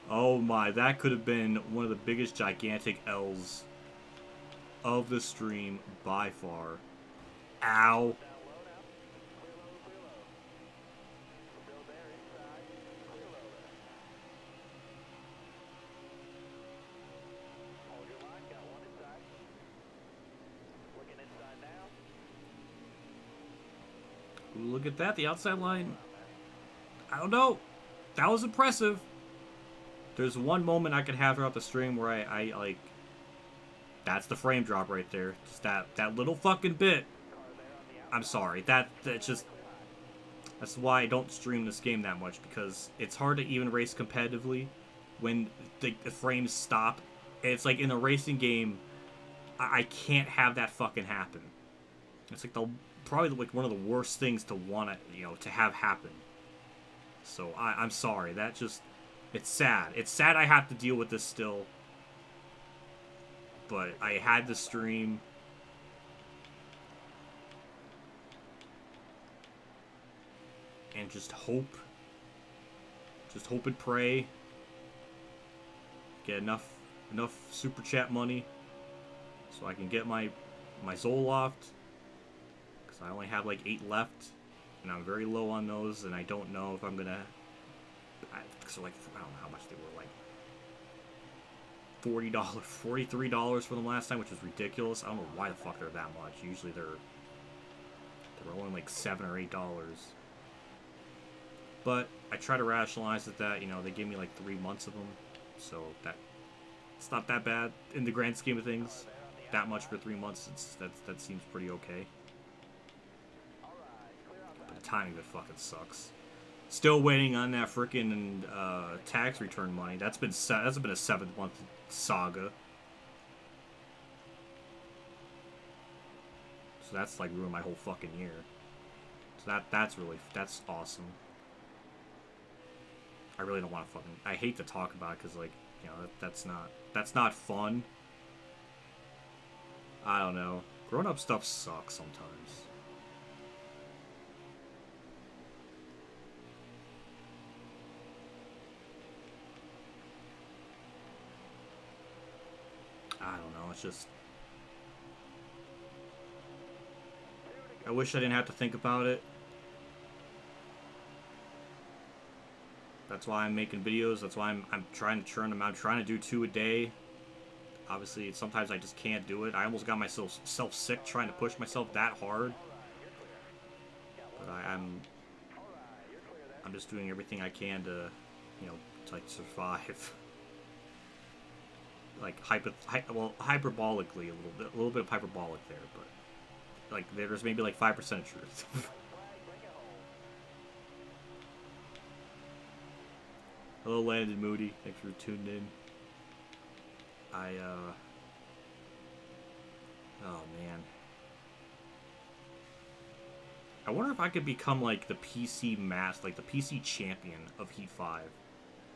Oh my, that could have been one of the biggest gigantic L's of the stream by far. Ow. Ooh, look at that, the outside line. I don't know. That was impressive. There's one moment I could have throughout the stream where I like... That's the frame drop right there. Just that little fucking bit. I'm sorry. That's why I don't stream this game that much, because it's hard to even race competitively when the frames stop. And it's like in a racing game, I can't have that fucking happen. It's like probably like one of the worst things to want to have happen. So I'm sorry. That just... It's sad. It's sad I have to deal with this still. But I had to stream. And just hope. Just hope and pray. Get enough super chat money. So I can get my Zoloft. Because I only have like 8 left. And I'm very low on those. And I don't know if I'm going to... So like, I don't know how much they were, like $40, $43 for them last time, which is ridiculous. I don't know why the fuck they're that much. Usually they're only like $7 or $8. But I try to rationalize it that, they gave me like 3 months of them, so it's not that bad in the grand scheme of things. That much for 3 months, that seems pretty okay. But the timing of it fucking sucks. Still waiting on that freaking tax return money. That's been a 7-month saga. So that's like ruined my whole fucking year. So that's awesome. I really don't want to fucking... I hate to talk about it because, like, that's not fun. I don't know. Grown-up stuff sucks sometimes. I don't know, it's just... I wish I didn't have to think about it. That's why I'm making videos, that's why I'm trying to churn them out. I'm trying to do 2 a day. Obviously, sometimes I just can't do it. I almost got myself sick trying to push myself that hard. But I'm just doing everything I can to, to survive. Like hyperbolically a little bit of hyperbolic there, but like there's maybe like 5% of truth. Hello, Landon Moody. Thanks for tuning in. Oh man. I wonder if I could become like the PC like the PC champion of Heat 5.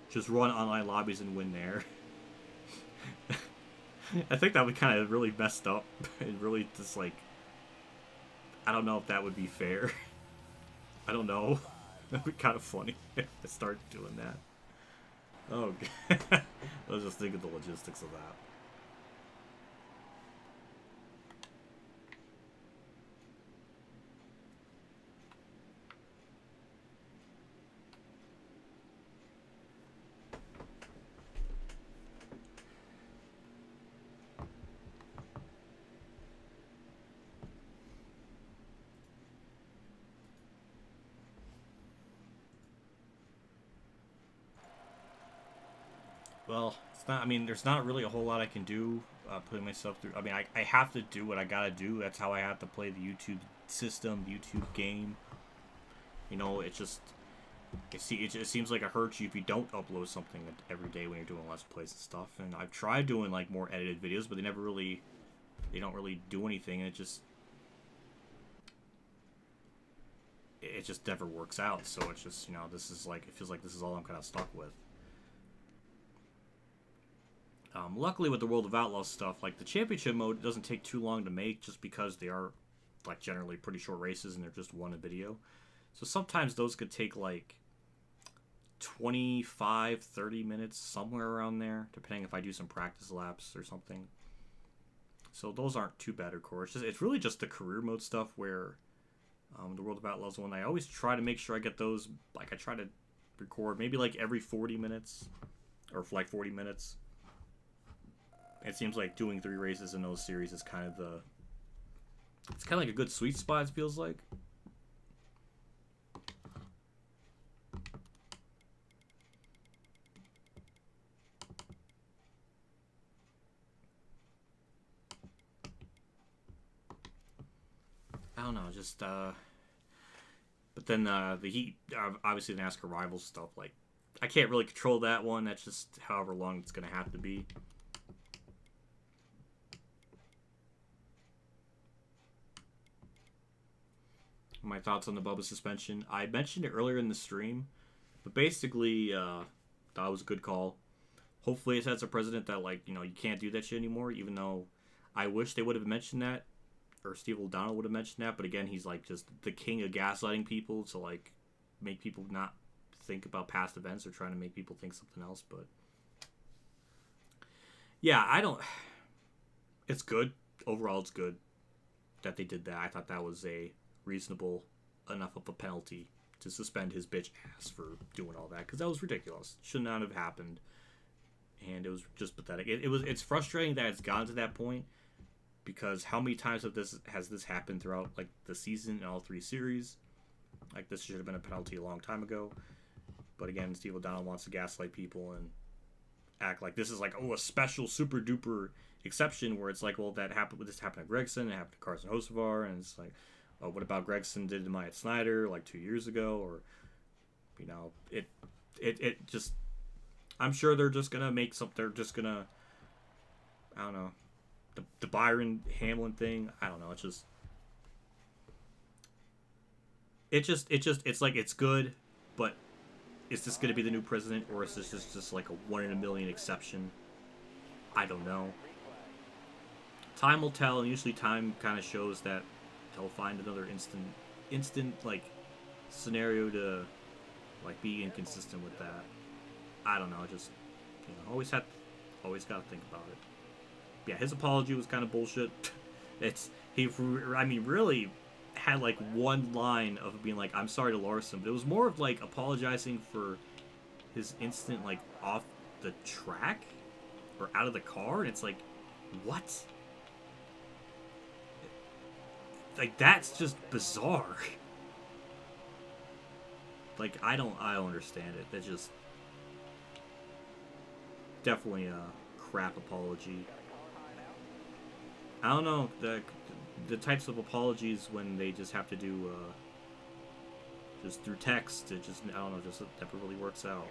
Just run online lobbies and win there. I think that would kind of really messed up. And really just like, I don't know if that would be fair. I don't know. That'd be kind of funny to start doing that. Oh, I was just thinking the logistics of that. Well, it's not. I mean, there's not really a whole lot I can do. Putting myself through. I mean, I have to do what I gotta do. That's how I have to play the YouTube system, YouTube game. You know, it just it seems like it hurts you if you don't upload something every day when you're doing Let's Plays and stuff. And I've tried doing like more edited videos, but they don't really do anything. And it just never works out. So it's just, you know, this is like, it feels like this is all I'm kind of stuck with. Luckily with the World of Outlaws stuff, like the championship mode doesn't take too long to make just because they are like generally pretty short races and they're just one a video. So sometimes those could take like 25, 30 minutes, somewhere around there, depending if I do some practice laps or something. So those aren't too bad, of course. It's really just the career mode stuff where the World of Outlaws one, I always try to make sure I get those, like I try to record maybe like every 40 minutes or for like 40 minutes. It seems like doing 3 races in those series is kind of it's kind of like a good sweet spot, it feels like. I don't know, just, but then the Heat, obviously the NASCAR Rivals stuff, like, I can't really control that one. That's just however long it's going to have to be. My thoughts on the Bubba suspension. I mentioned it earlier in the stream, but basically, that was a good call. Hopefully it sets a precedent that, like, you know, you can't do that shit anymore, even though I wish they would have mentioned that, or Steve Logano would have mentioned that, but again, he's, like, just the king of gaslighting people to, like, make people not think about past events or trying to make people think something else, but yeah, it's good. Overall, it's good that they did that. I thought that was a reasonable enough of a penalty to suspend his bitch ass for doing all that, because that was ridiculous. Should not have happened, and it was just pathetic. It's frustrating that it's gotten to that point, because how many times has this happened throughout like the season in all 3 series? Like, this should have been a penalty a long time ago, but again, Steve O'Donnell wants to gaslight people and act like this is like, oh, a special super duper exception, where it's like, well, this happened to Gregson, it happened to Carson Hocevar, and it's like, oh, what about Gregson did to Myatt Snyder like 2 years ago? Or, you know, it just, I'm sure they're just gonna make something. They're just gonna, I don't know, the Byron Hamlin thing. I don't know. It's like, it's good, but is this gonna be the new president, or is this just like a 1 in a million exception? I don't know. Time will tell, and usually time kind of shows that they'll find another instant like scenario to like be inconsistent with that. I don't know, just, you know, always got to think about it. Yeah, his apology was kind of bullshit. Really had like one line of being like, I'm sorry to Larson, but it was more of like apologizing for his instant like off the track or out of the car, and it's like, what? Like, that's just bizarre. Like, I don't understand it. It's just definitely a crap apology. I don't know, the types of apologies when they just have to do just through text, it just, I don't know, just never really works out.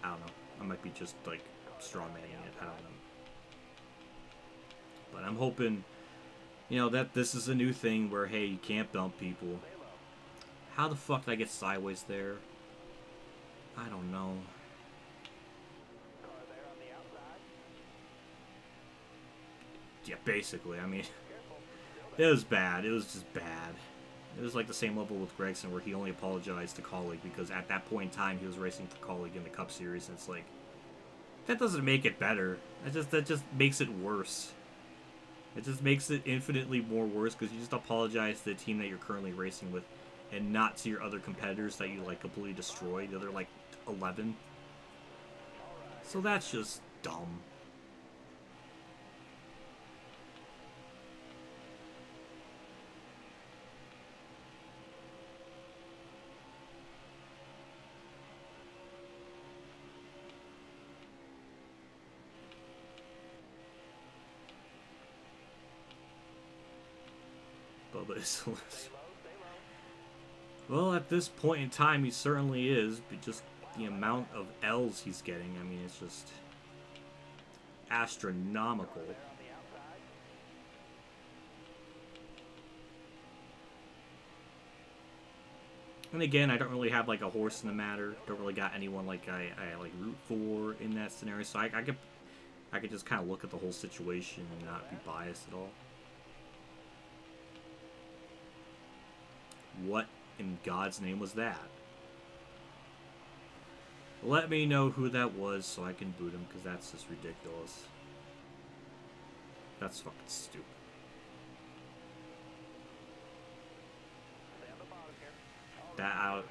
I don't know. I might be just like strawmanning it. I don't know. But I'm hoping, you know, that this is a new thing where, hey, you can't bump people. How the fuck did I get sideways there? I don't know. Yeah, basically. I mean, it was bad. It was just bad. It was like the same level with Gregson, where he only apologized to Colleague because at that point in time he was racing for Colleague in the Cup Series, and it's like, that doesn't make it better. That just makes it worse. It just makes it infinitely more worse because you just apologize to the team that you're currently racing with, and not to your other competitors that you like completely destroy. The other like 11. So that's just dumb. Bubba is well, at this point in time, he certainly is, but just the amount of L's he's getting, I mean, it's just astronomical. And again, I don't really have like a horse in the matter. Don't really got anyone like I like root for in that scenario. So I could just kind of look at the whole situation and not be biased at all. What in God's name was that? Let me know who that was so I can boot him, because that's just ridiculous. That's fucking stupid. That out.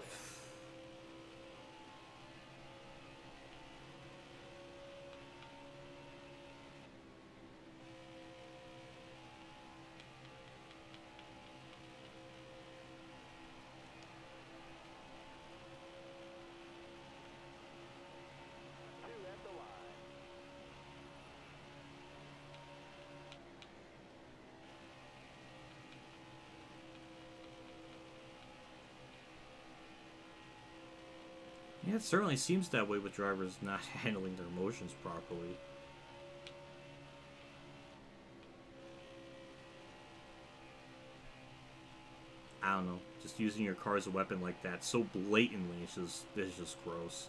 Yeah, it certainly seems that way with drivers not handling their emotions properly. I don't know, just using your car as a weapon like that so blatantly, it's just gross.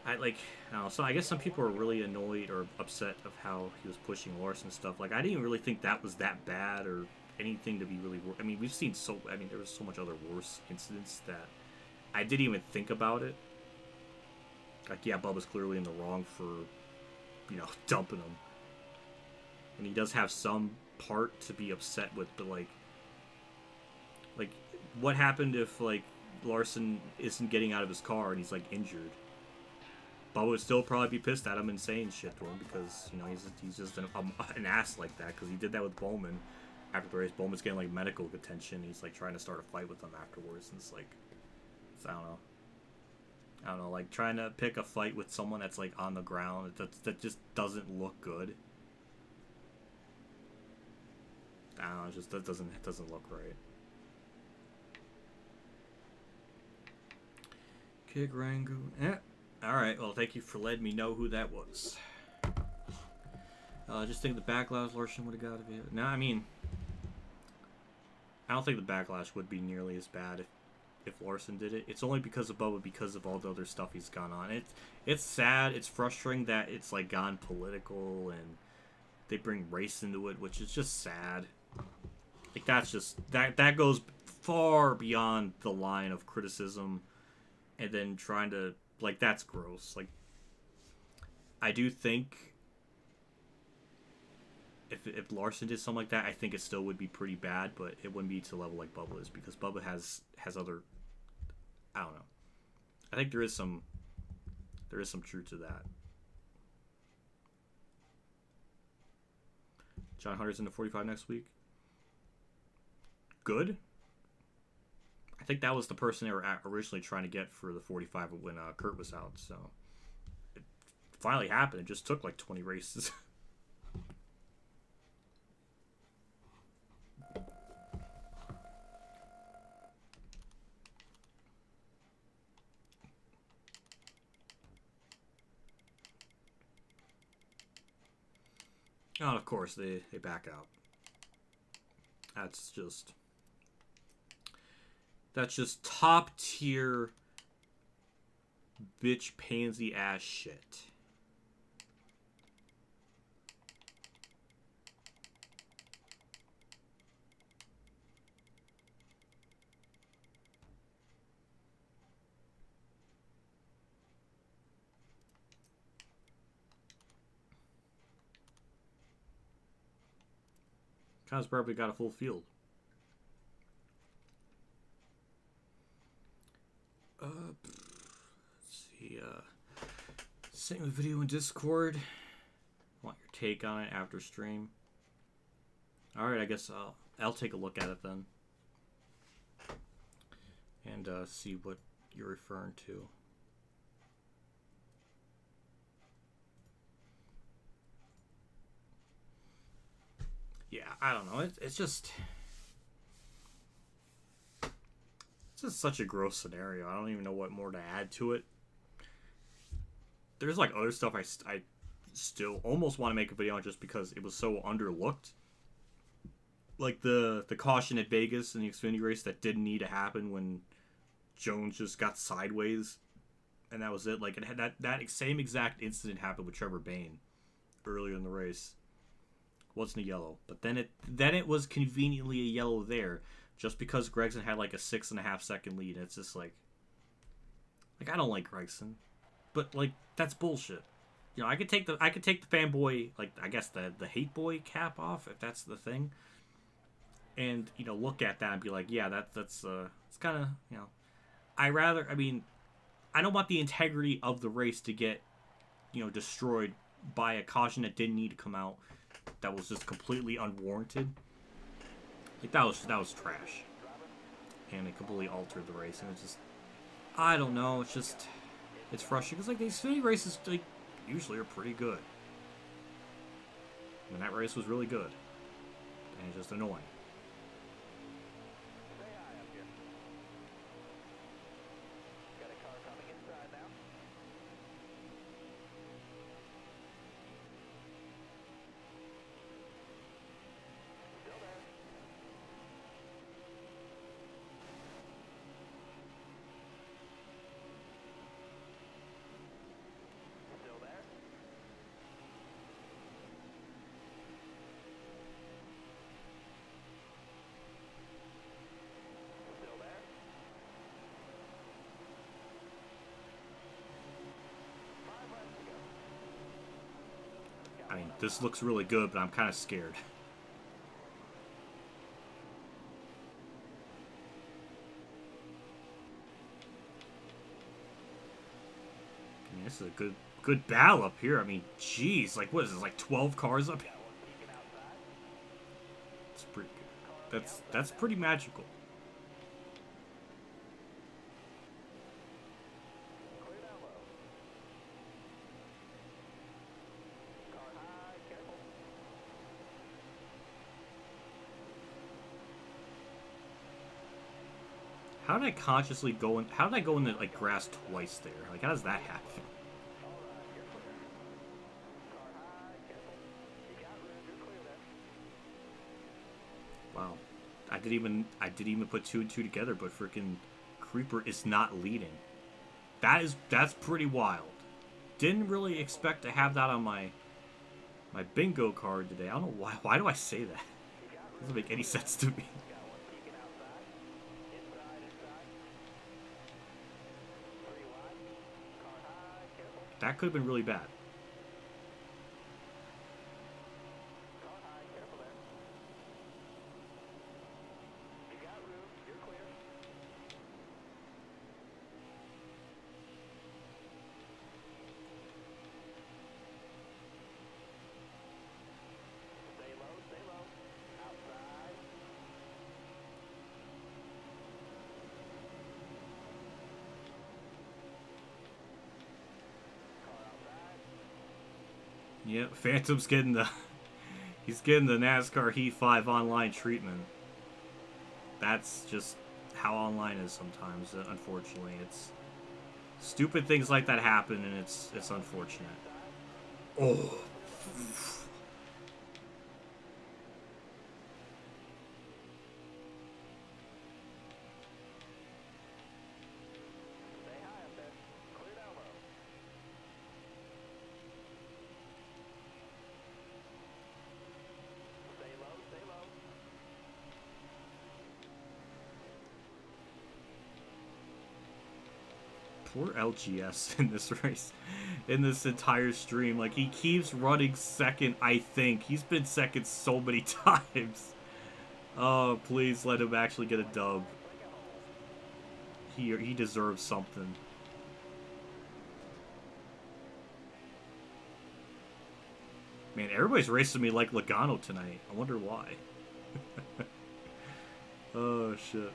I don't know, so I guess some people are really annoyed or upset of how he was pushing Larson and stuff. Like, I didn't really think that was that bad or anything to be really. I mean, we've seen there was so much other worse incidents that I didn't even think about it. Like, yeah, Bubba's clearly in the wrong for, dumping him. And he does have some part to be upset with, but, like, what happened if, like, Larson isn't getting out of his car and he's, like, injured? Bubba would still probably be pissed at him and saying shit to him because, he's just an ass like that, because he did that with Bowman after the race. Bowman's getting, like, medical attention. He's, like, trying to start a fight with him afterwards, and it's, like, I don't know, like, trying to pick a fight with someone that's, like, on the ground, that just doesn't look good. I don't know, it just, it doesn't look right. Kick Rango. Alright, well, thank you for letting me know who that was. Just think the backlash Larson would have got of it. No, I mean, I don't think the backlash would be nearly as bad if Larson did it. It's only because of Bubba, because of all the other stuff he's gone on. It's sad, it's frustrating that it's like gone political and they bring race into it, which is just sad. Like, that's just that goes far beyond the line of criticism, and then trying to, like, that's gross. Like, I do think if Larson did something like that, I think it still would be pretty bad, but it wouldn't be to the level like Bubba is, because Bubba has other, I don't know. I think there is some truth to that. John Hunter's in the 45 next week. Good. I think that was the person they were originally trying to get for the 45 when Kurt was out. So it finally happened. It just took like 20 races. Oh, of course, they back out. That's just top tier bitch pansy ass shit. Kyle's probably got a full field. Let's see. Send me a video in Discord. Want your take on it after stream. Alright, I guess I'll take a look at it then. And see what you're referring to. Yeah, I don't know. It's just such a gross scenario. I don't even know what more to add to it. There's like other stuff I still almost want to make a video on just because it was so underlooked. Like the caution at Vegas in the Xfinity race that didn't need to happen when Jones just got sideways, and that was it. Like it had that same exact incident happened with Trevor Bayne earlier in the race. Wasn't a yellow, but then it was conveniently a yellow there, just because Gregson had like a 6.5 second lead. It's just like I don't like Gregson, but like that's bullshit. You know, I could take the fanboy, like I guess the hate boy cap off if that's the thing, and you know look at that and be like, yeah, that's it's kind of, you know, I don't want the integrity of the race to get, you know, destroyed by a caution that didn't need to come out. That was just completely unwarranted. Like that was trash, and it completely altered the race. And it's just, I don't know. It's just, it's frustrating because like these Xfinity races like usually are pretty good. And that race was really good, and it's just annoying. I mean, this looks really good, but I'm kind of scared. I mean, this is a good battle up here. I mean, jeez, like what is this? Like 12 cars up here? It's pretty good. That's pretty magical. How did I consciously go in? How did I go in the like grass twice there? Like, how does that happen? Wow, I didn't even put 2 and 2 together. But freaking Creeper is not leading. That's pretty wild. Didn't really expect to have that on my bingo card today. I don't know why. Why do I say that? It doesn't make any sense to me. That could have been really bad. Yep, Phantom's getting he's getting the NASCAR Heat 5 online treatment. That's just how online is sometimes, unfortunately. It's stupid things like that happen, and it's unfortunate. Oh. Poor LGS in this race, in this entire stream. Like, he keeps running second, I think. He's been second so many times. Oh, please let him actually get a dub. He deserves something. Man, everybody's racing me like Logano tonight. I wonder why. Oh, shit.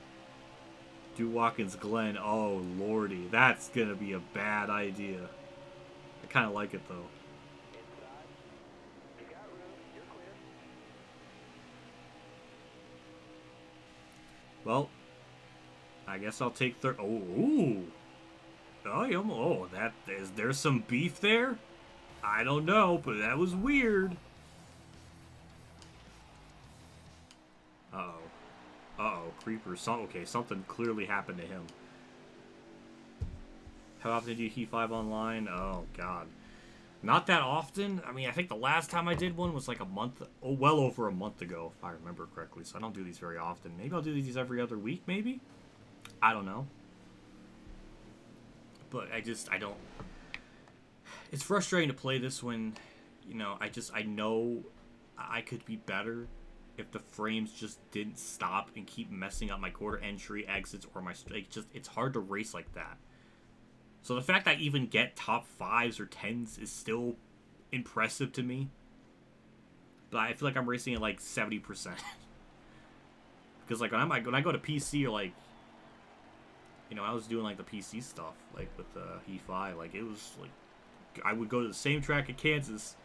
Do Watkins Glen. Oh, lordy. That's gonna be a bad idea. I kind of like it, though. Well, I guess I'll take third. Oh, ooh. Oh, there's some beef there? I don't know, but that was weird. Uh-oh. Uh-oh, Creeper. Okay, something clearly happened to him. How often do you Heat 5 online? Oh, God. Not that often. I mean, I think the last time I did one was like a month, well over a month ago, if I remember correctly. So I don't do these very often. Maybe I'll do these every other week, maybe? I don't know. But I don't... It's frustrating to play this when, you know, I know I could be better if the frames just didn't stop and keep messing up my quarter entry exits or my... it's hard to race like that. So the fact that I even get top 5s or 10s is still impressive to me. But I feel like I'm racing at like 70%. Because like when I go to PC or like, you know, I was doing like the PC stuff, like with the E5, like it was like, I would go to the same track at Kansas.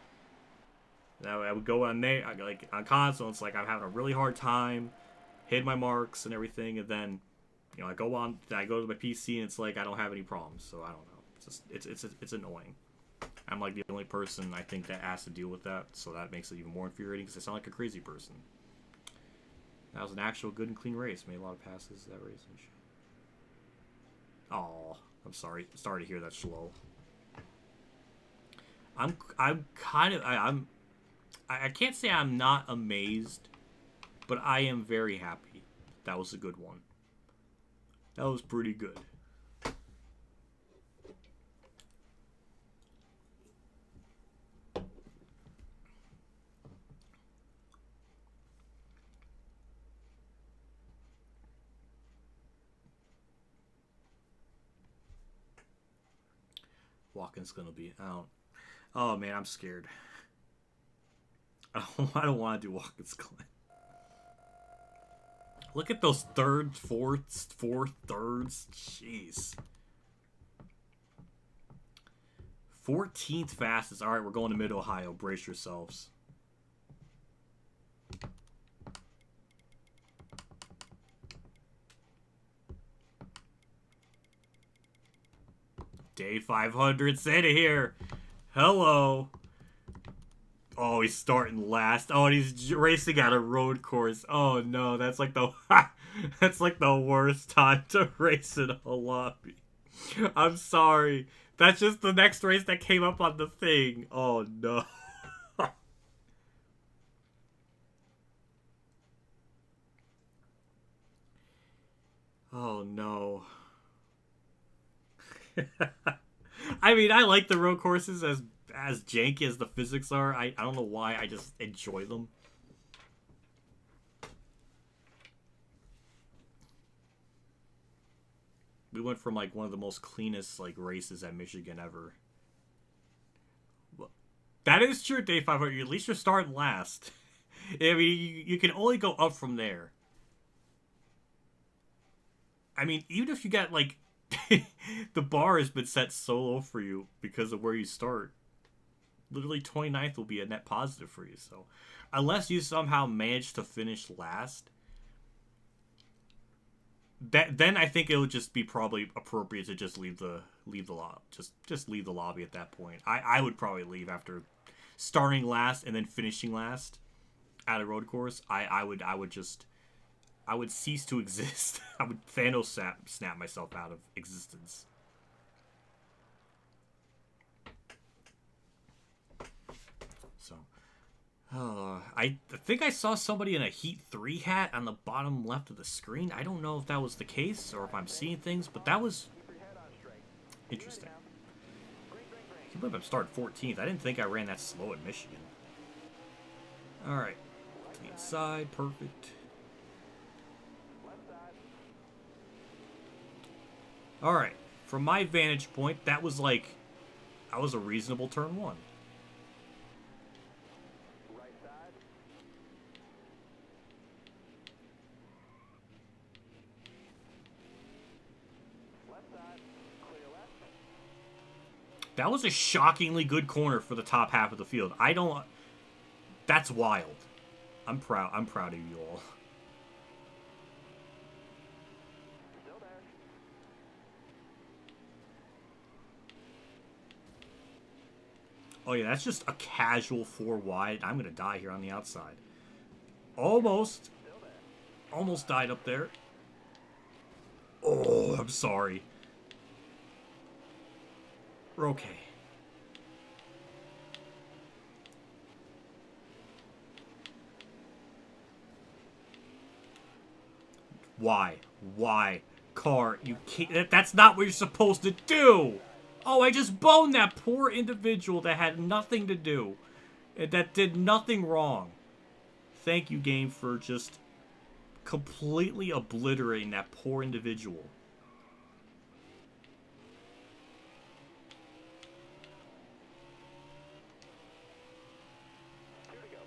I would go on there, like on console, it's like I'm having a really hard time, hit my marks and everything, and then, you know, I go to my PC and it's like I don't have any problems. So I don't know. It's annoying. I'm like the only person I think that has to deal with that, so that makes it even more infuriating because I sound like a crazy person. That was an actual good and clean race. Made a lot of passes that race. Oh, I'm sorry. Sorry to hear that, Shlo. I can't say I'm not amazed, but I am very happy. That was a good one. That was pretty good. Watkins gonna be out. Oh man, I'm scared. I don't want to do Watkins Glen. Look at those thirds, fourths, thirds. Jeez. 14th fastest. All right, we're going to Mid-Ohio. Brace yourselves. Day 500 Santa here. Hello. Oh, he's starting last. Oh, and he's racing at a road course. Oh no, that's like the that's like the worst time to race in a lobby. I'm sorry. That's just the next race that came up on the thing. Oh no. Oh no. I mean, I like the road courses as janky as the physics are. I don't know why, I just enjoy them. We went from like one of the most cleanest like races at Michigan ever. That is true, Day 500. At least you're starting last. I mean, you can only go up from there. I mean, even if you got like the bar has been set so low for you because of where you start. Literally 29th will be a net positive for you. So, unless you somehow manage to finish last, then I think it would just be probably appropriate to just leave the lobby. Just leave the lobby at that point. I would probably leave after starting last and then finishing last at a road course. I would cease to exist. I would Thanos snap myself out of existence. So, I think I saw somebody in a Heat 3 hat on the bottom left of the screen. I don't know if that was the case or if I'm seeing things, but that was interesting. I can't believe I'm starting 14th. I didn't think I ran that slow at Michigan. Alright. To the inside. Perfect. Alright, from my vantage point, that was like... That was a reasonable turn 1. Right side. Left side. Clear left. That was a shockingly good corner for the top half of the field. I don't... That's wild. I'm proud of you all. Still there. Oh yeah, that's just a casual 4 wide. I'm gonna die here on the outside. Almost. Still there. Almost died up there. Oh, I'm sorry. We're okay. Why? Why? Car, you can't... That's not what you're supposed to do! Oh, I just boned that poor individual that had nothing to do. That did nothing wrong. Thank you, game, for just completely obliterating that poor individual. Two to go.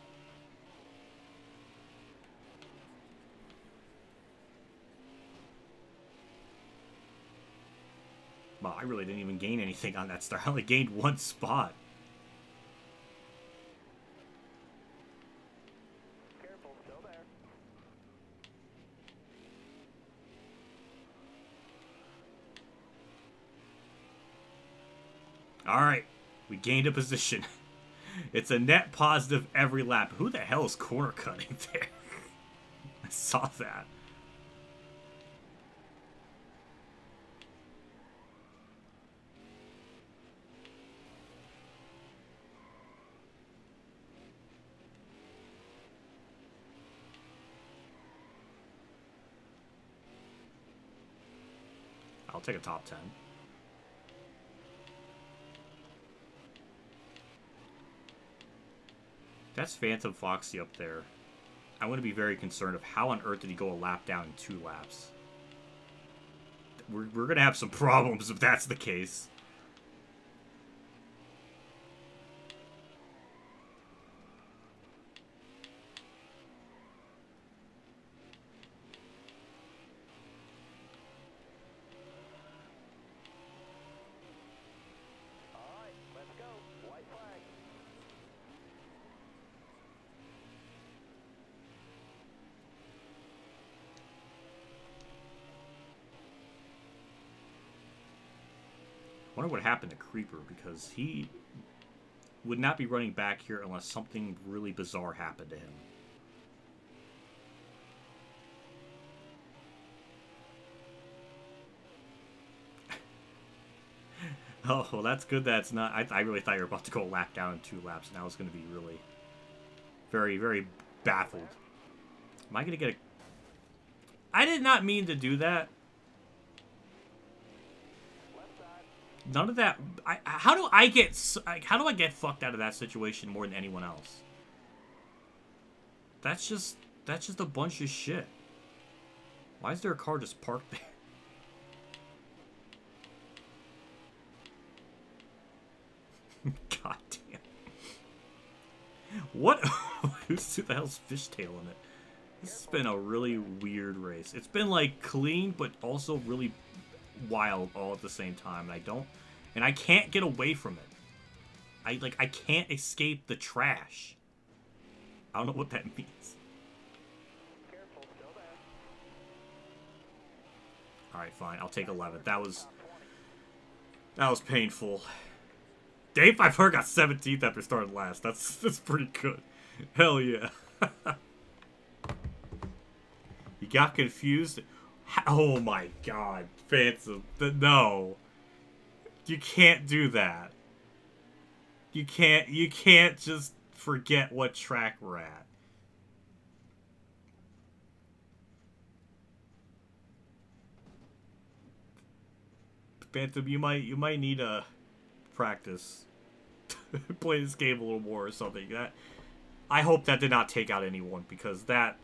Well, I really didn't even gain anything on that start. I only gained 1 spot. Careful. Still there. Alright, we gained a position. It's a net positive every lap. Who the hell is corner cutting there? I saw that. I'll take a top 10. That's Phantom Foxy up there. I want to be very concerned of how on earth did he go a lap down in 2 laps. We're going to have some problems if that's the case. All right. Let's go. White flag. I wonder what happened to Creeper, because he would not be running back here unless something really bizarre happened to him. Oh, well, that's good that's not... I really thought you were about to go a lap down in 2 laps, and I was going to be really very, very baffled. Am I going to get a... I did not mean to do that. None of that... how do I get fucked out of that situation more than anyone else? That's just a bunch of shit. Why is there a car just parked there? God damn. What? Who the hell's fishtail in it? This has been a really weird race. It's been, like, clean, but also really wild all at the same time. And I can't get away from it. I can't escape the trash. I don't know what that means. Careful. Still there. Alright, fine. I'll take 11th. That was painful. Dave 500 got 17th after starting last. That's pretty good. Hell yeah. You got confused? Oh my god. Phantom. No. You can't do that. You can't just forget what track we're at. Phantom, you might need a practice. Play this game a little more or something. I hope that did not take out anyone, because that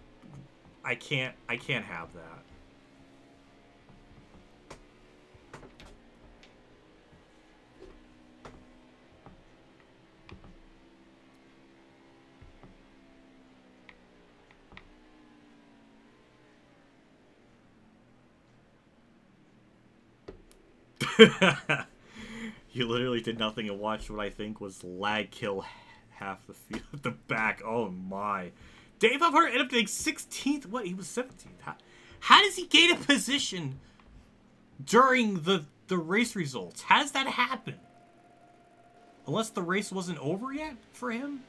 I can't have that. You literally did nothing and watched what I think was lag kill half the field at the back. Oh my. Dave Hunter ended up getting 16th. What? He was 17th. How does he gain a position during the race results? How does that happen? Unless the race wasn't over yet for him?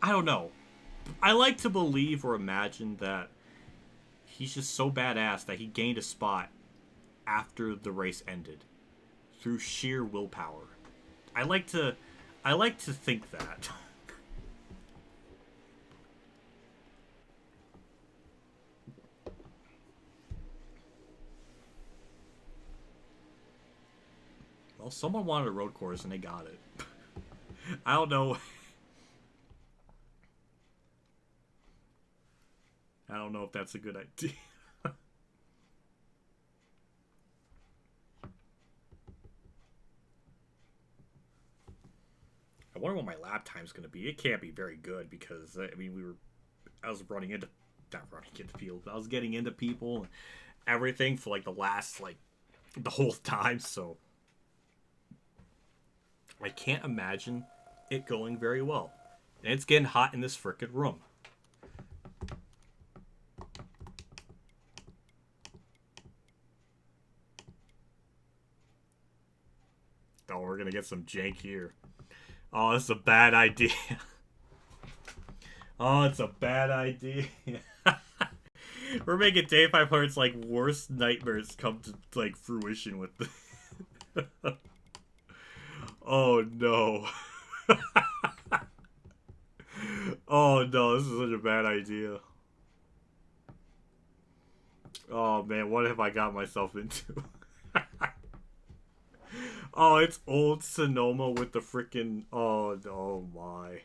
I don't know. I like to believe or imagine that he's just so badass that he gained a spot after the race ended through sheer willpower. I like to think that. Well, someone wanted a road course and they got it. I don't know. I don't know if that's a good idea. I wonder what my lap time's going to be. It can't be very good because, I mean, I was not running into people, but I was getting into people and everything for, like, the whole time, so I can't imagine it going very well. And it's getting hot in this frickin' room. Oh, we're going to get some jank here. Oh, this is a bad idea. Oh, it's a bad idea. We're making Day 500's, like, worst nightmares come to, like, fruition with the... Oh, no. Oh, no, this is such a bad idea. Oh, man, what have I got myself into? Oh, it's old Sonoma with the frickin'... Oh my.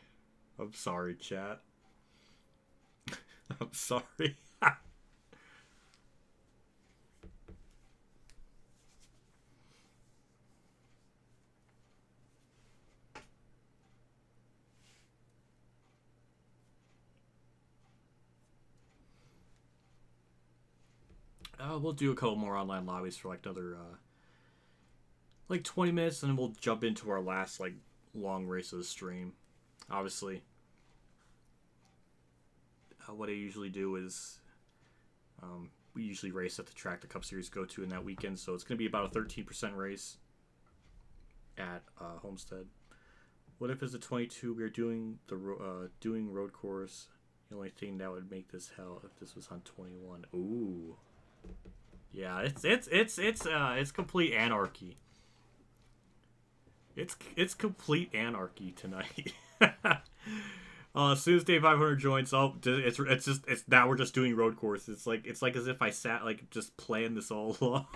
I'm sorry, chat. I'm sorry. We'll do a couple more online lobbies for like another... like 20 minutes, and then we'll jump into our last, like, long race of the stream. Obviously, what I usually do is, we usually race at the track the Cup Series go to in that weekend, so it's going to be about a 13% race at Homestead. What if it's a 22? We are doing doing road course. The only thing that would make this hell if this was on 21. Ooh, yeah, it's complete anarchy. It's complete anarchy tonight. As soon as Day 500 joins, it's now we're just doing road courses. It's like as if I sat like just planned this all along.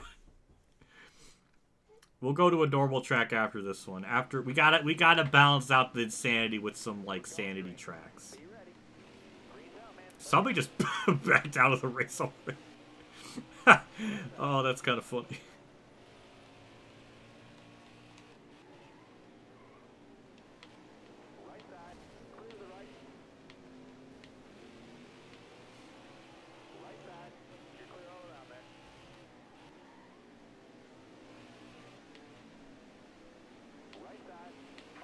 We'll go to a normal track after this one. After we gotta balance out the insanity with some like sanity tracks. Somebody just backed out of the race already. Oh, that's kind of funny.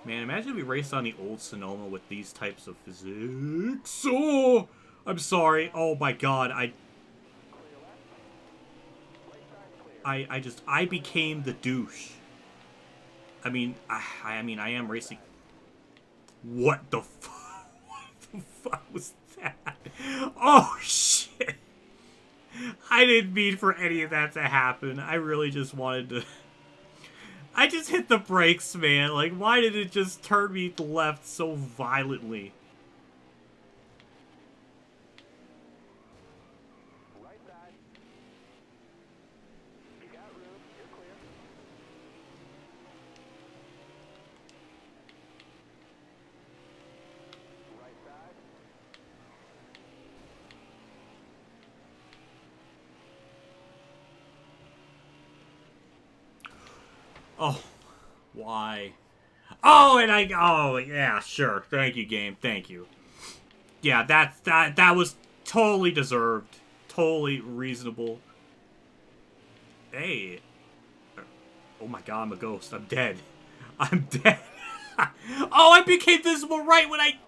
Man, imagine we raced on the old Sonoma with these types of physics. Oh, I'm sorry. Oh my god, I became the douche. I mean, I am racing. What the fuck? What the fuck was that? Oh shit! I didn't mean for any of that to happen. I really just wanted to. I just hit the brakes, man. Like, why did it just turn me left so violently? Right side. You got room. You're clear. Right side. Oh, why? Oh, oh, yeah, sure. Thank you, game. Thank you. Yeah, that was totally deserved. Totally reasonable. Hey. Oh my god, I'm a ghost. I'm dead. I'm dead. Oh, I became visible right when I...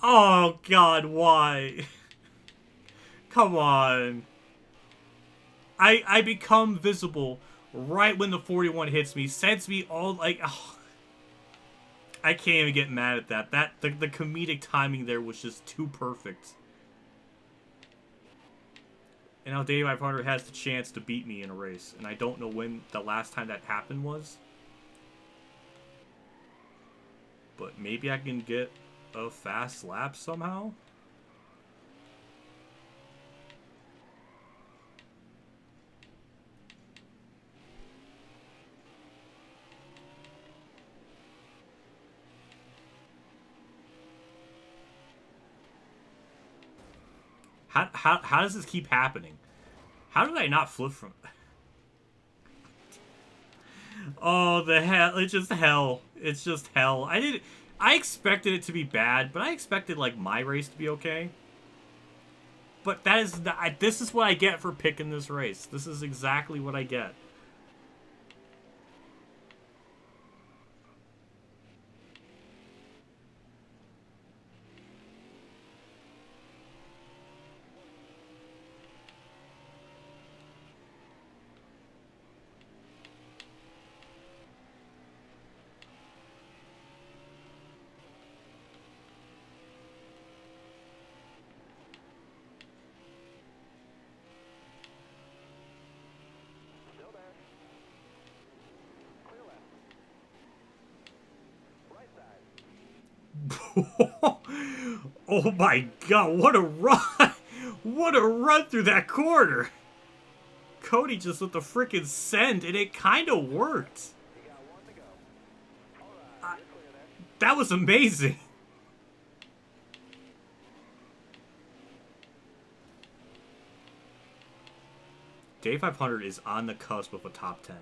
Oh god, why? Come on. I become visible right when the 41 hits me. Sends me all like... Oh, I can't even get mad at that. The comedic timing there was just too perfect. And now Dave 500 has the chance to beat me in a race. And I don't know when the last time that happened was. But maybe I can get a fast lap somehow? How does this keep happening? How did I not flip from... Oh, the hell. It's just hell. It's just hell. I expected it to be bad, but I expected, like, my race to be okay. But that is... This is what I get for picking this race. This is exactly what I get. Still there. Clear left. Right side. Oh my god, what a run! What a run through that corner! Cody just with the frickin' send, and it kind of worked. You got one to go. All right, you're clear there. That was amazing. Day 500 is on the cusp of a top 10.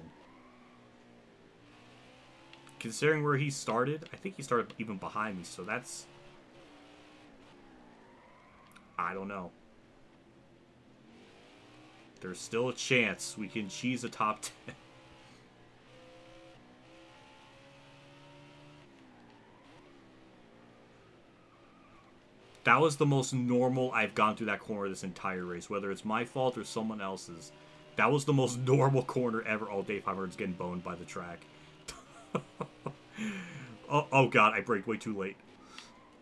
Considering where he started, I think he started even behind me, so that's... I don't know. There's still a chance we can cheese a top 10. That was the most normal I've gone through that corner this entire race, whether it's my fault or someone else's. That was the most normal corner ever. Oh, Dave 500's getting boned by the track. Oh god, I braked way too late.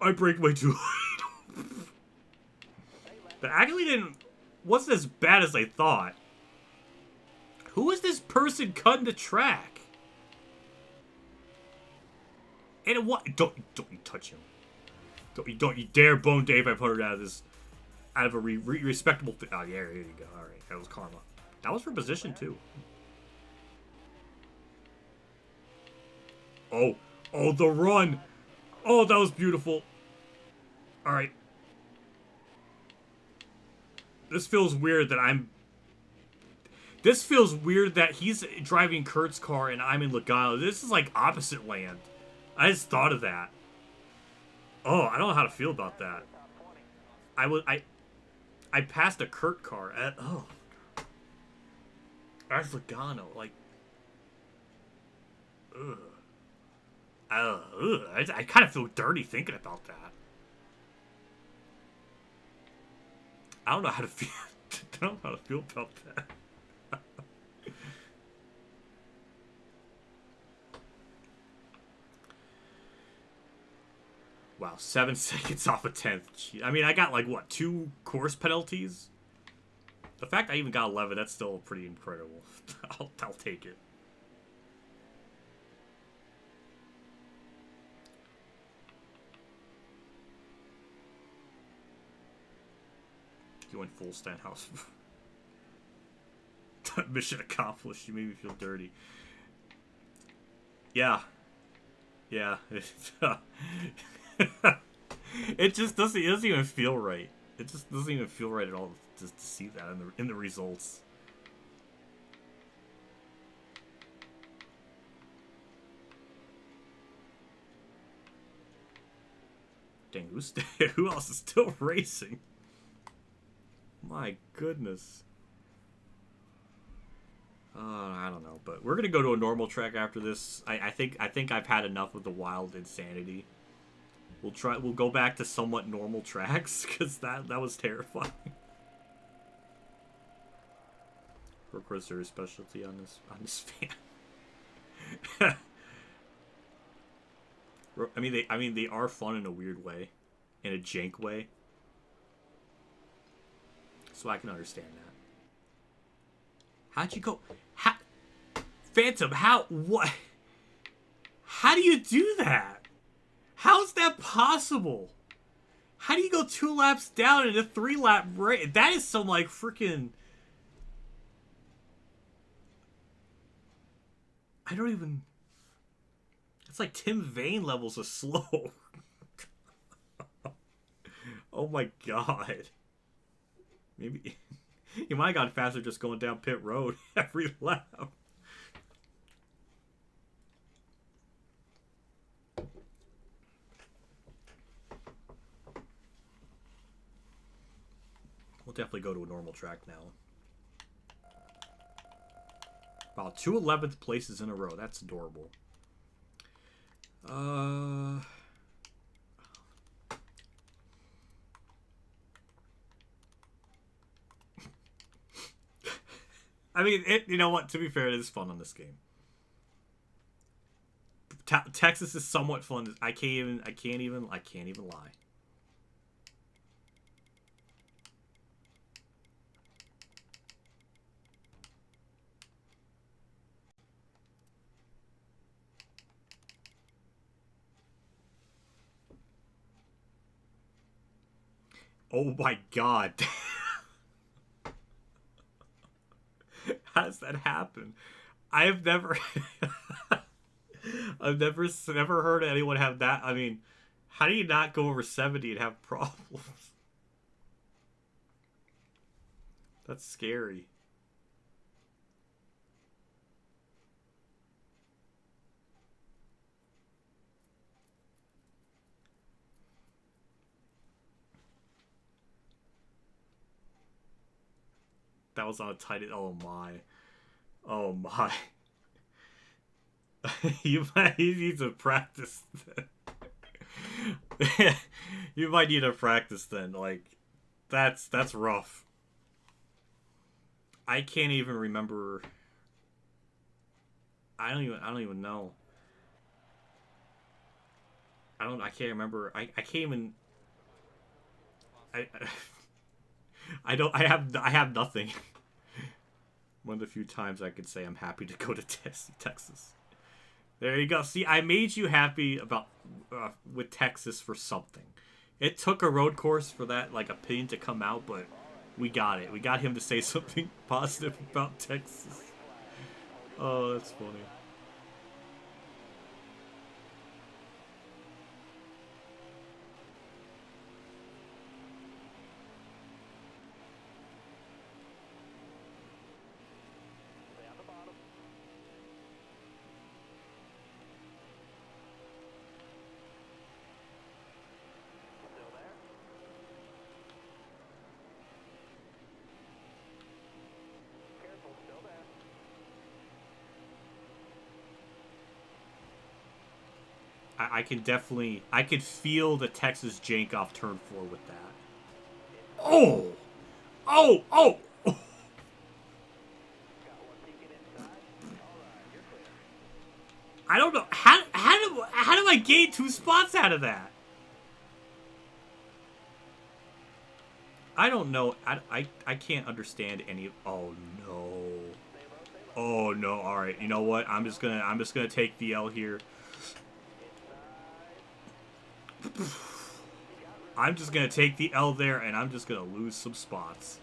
I braked way too late. That actually wasn't as bad as I thought. Who is this person cutting the track? And what? Don't you touch him. Don't you dare bone Dave 500 out of a respectable... Oh, yeah, there you go. All right, that was karma. That was for position, too. Oh, the run. Oh, that was beautiful. All right. This feels weird that I'm... This feels weird that he's driving Kurt's car and I'm in Logano. This is like opposite land. I just thought of that. Oh, I don't know how to feel about that. I passed a Kurt car at... Oh. That's Logano. Like... Ugh. I kind of feel dirty thinking about that. I don't know how to feel. I don't know how to feel about that. Wow, 7 seconds off a 10th. I mean, I got like what, 2 course penalties? The fact I even got 11, that's still pretty incredible. I'll take it. You went full Stenhouse. Mission accomplished. You made me feel dirty. Yeah. Yeah. It just doesn't. It doesn't even feel right. It just doesn't even feel right at all to see that in the results. Dang, who else is still racing? My goodness. I don't know, but we're gonna go to a normal track after this. I think I've had enough of the wild insanity. We'll go back to somewhat normal tracks because that was terrifying. Of course, there is specialty on this fan. I mean they are fun in a weird way, in a jank way. So I can understand that. How'd you go? Phantom, what? How do you do that? How's that possible? How do you go 2 laps down in a 3-lap race? That is some, like, freaking... I don't even... It's like Tim Vane levels of slow. Oh my god. Maybe... You might have gone faster just going down pit road every lap. We'll definitely go to a normal track now. Wow, 2 11th places in a row. That's adorable. I mean, you know what? To be fair, it is fun on this game. Texas is somewhat fun. I can't even lie. Oh my god. How does that happen? I have never I've never heard anyone have that. I mean, how do you not go over 70 and have problems? That's scary. That was on a tight... Oh my. Oh my. You might need to practice then. You might need to practice then. Like, that's rough. I can't even remember. I don't even know. I can't remember. I can't even... I have nothing. One of the few times I could say I'm happy to go to Texas. There you go. See, I made you happy about with Texas for something. It took a road course for that like opinion to come out, but we got it. We got him to say something positive about Texas. Oh, that's funny. I could feel the Texas jank off turn 4 with that. Oh! Oh! Oh! Oh! I don't know. How do I gain 2 spots out of that? I don't know. I can't understand any... Oh, no. Oh, no. All right. You know what? I'm just gonna take the L here. I'm just going to take the L there, and I'm just going to lose some spots.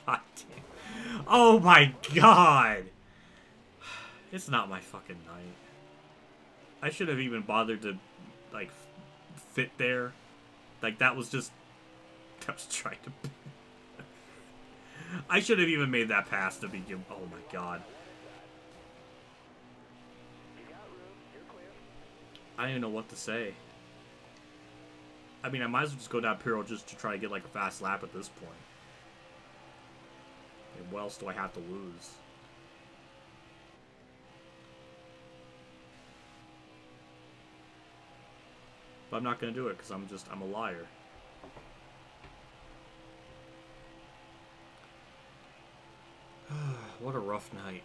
God damn. Oh my god! It's not my fucking night. I should have even bothered to, like, fit there. Like, that was just... I was trying to... I should have even made that pass to begin... Oh, my God. I don't even know what to say. I mean, I might as well just go down Piro just to try to get, like, a fast lap at this point. And what else do I have to lose? But I'm not going to do it because I'm a liar. What a rough night.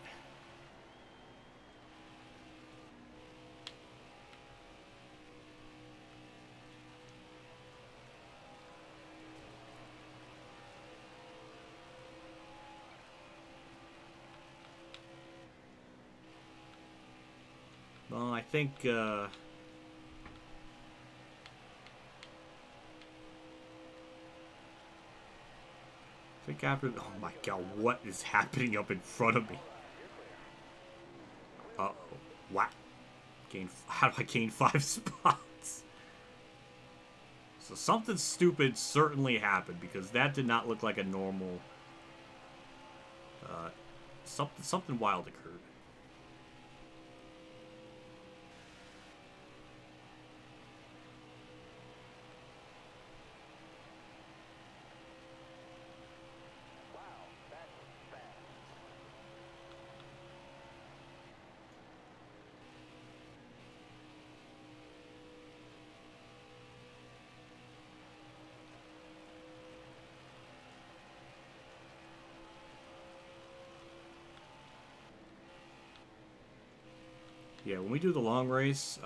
Well, I think, I think after... Oh my God, what is happening up in front of me? Uh-oh. What? How do I gain 5 spots? So something stupid certainly happened, because that did not look like a normal... something wild occurred. Yeah, when we do the long race,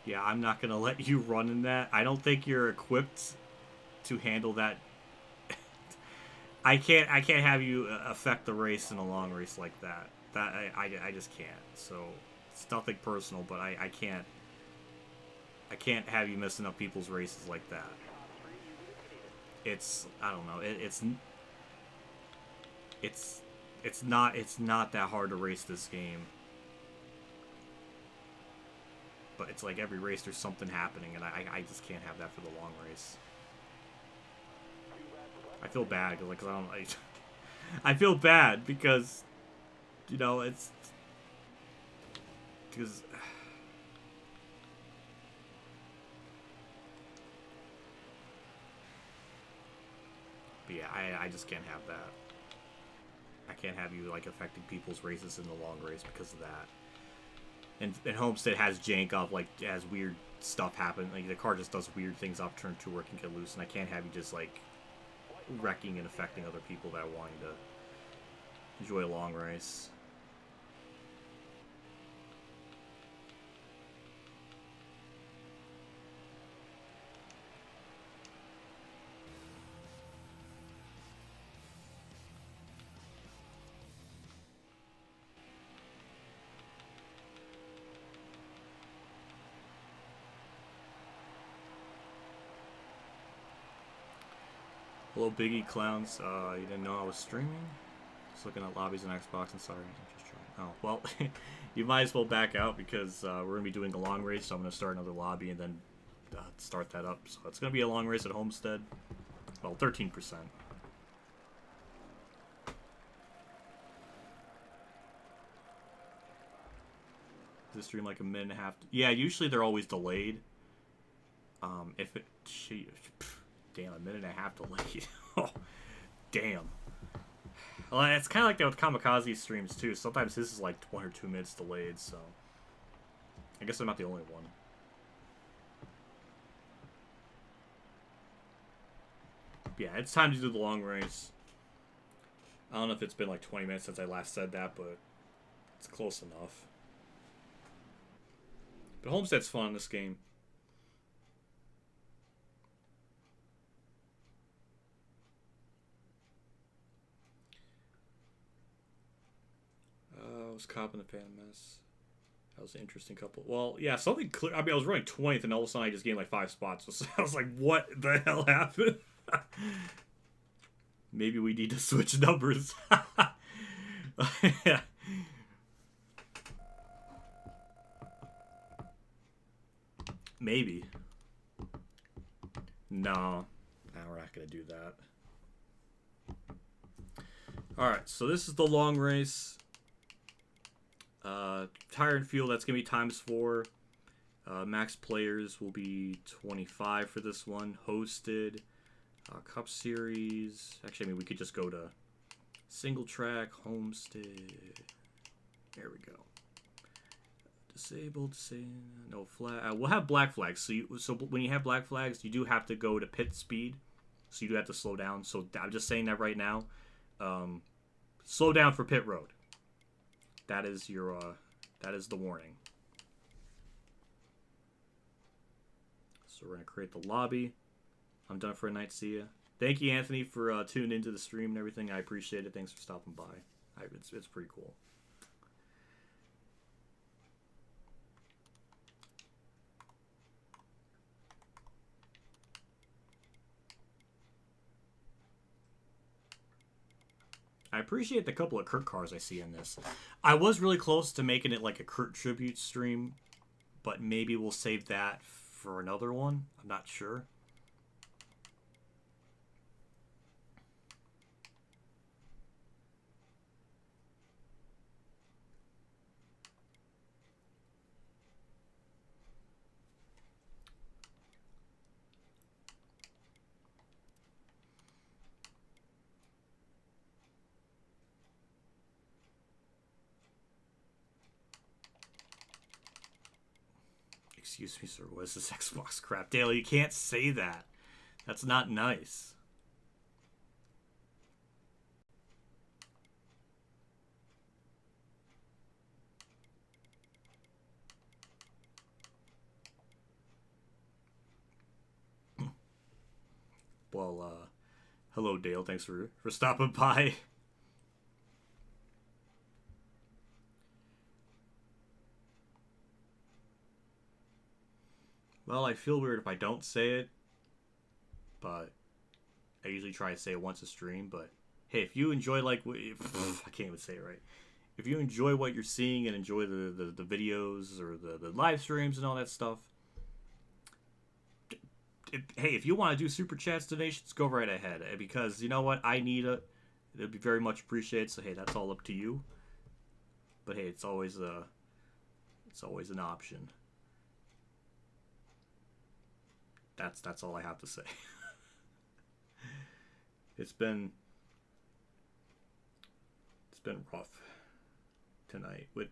yeah, I'm not gonna let you run in that. I don't think you're equipped to handle that. I can't have you affect the race in a long race like that. I just can't. So it's nothing personal, but I can't have you messing up people's races like that. It's, I don't know. It's not that hard to race this game. But it's like every race there's something happening, and I just can't have that for the long race. I feel bad, because I don't... I feel bad because, you know, it's... Because... But yeah, I just can't have that. I can't have you, like, affecting people's races in the long race because of that. And Homestead has jank off, like, has weird stuff happen. Like, the car just does weird things off turn 2 where it can get loose, and I can't have you just, like, wrecking and affecting other people that are wanting to enjoy a long race. Hello, Biggie Clowns. You didn't know I was streaming? Just looking at Lobbies and Xbox, and sorry, I'm just trying. Oh, well, you might as well back out because we're going to be doing a long race, so I'm going to start another lobby and then start that up. So it's going to be a long race at Homestead. Well, 13%. Does this stream like a minute and a half? Yeah, usually they're always delayed. If it... Damn, a minute and a half delayed. Oh, damn. Well, it's kind of like that with Kamikaze streams, too. Sometimes his is like 1 or 2 minutes delayed, so... I guess I'm not the only one. Yeah, it's time to do the long race. I don't know if it's been like 20 minutes since I last said that, but it's close enough. But Homestead's fun in this game. I was copping the Phantom Mess. That was an interesting couple. Well, yeah, something clear. I mean, I was running 20th, and all of a sudden I just gained like 5 spots. So I was like, what the hell happened? Maybe we need to switch numbers. Yeah. Maybe. No, we're not gonna do that. All right, so this is the long race. Tire and fuel, that's gonna be ×4. Max players will be 25 for this one. Hosted. Cup Series. Actually, I mean, we could just go to single track, Homestead. There we go. Disabled, no flag. We'll have black flags. So when you have black flags, you do have to go to pit speed. So you do have to slow down. So I'm just saying that right now. Slow down for pit road. That is your. That is the warning. So we're gonna create the lobby. I'm done for a night. See ya. Thank you, Anthony, for tuning into the stream and everything. I appreciate it. Thanks for stopping by. It's pretty cool. I appreciate the couple of Kurt cars I see in this. I was really close to making it like a Kurt tribute stream, but maybe we'll save that for another one. I'm not sure. Excuse me, sir. What is this Xbox crap? Dale, you can't say that. That's not nice. Well, hello, Dale. Thanks for stopping by. Well, I feel weird if I don't say it, but I usually try to say it once a stream. But hey, if you enjoy, like, I can't even say it right. If you enjoy what you're seeing and enjoy the videos or the live streams and all that stuff, hey, if you want to do super chats, donations, go right ahead. Because you know what, I need it. It'd be very much appreciated. So hey, that's all up to you. But hey, it's always an option. That's all I have to say. It's been rough tonight with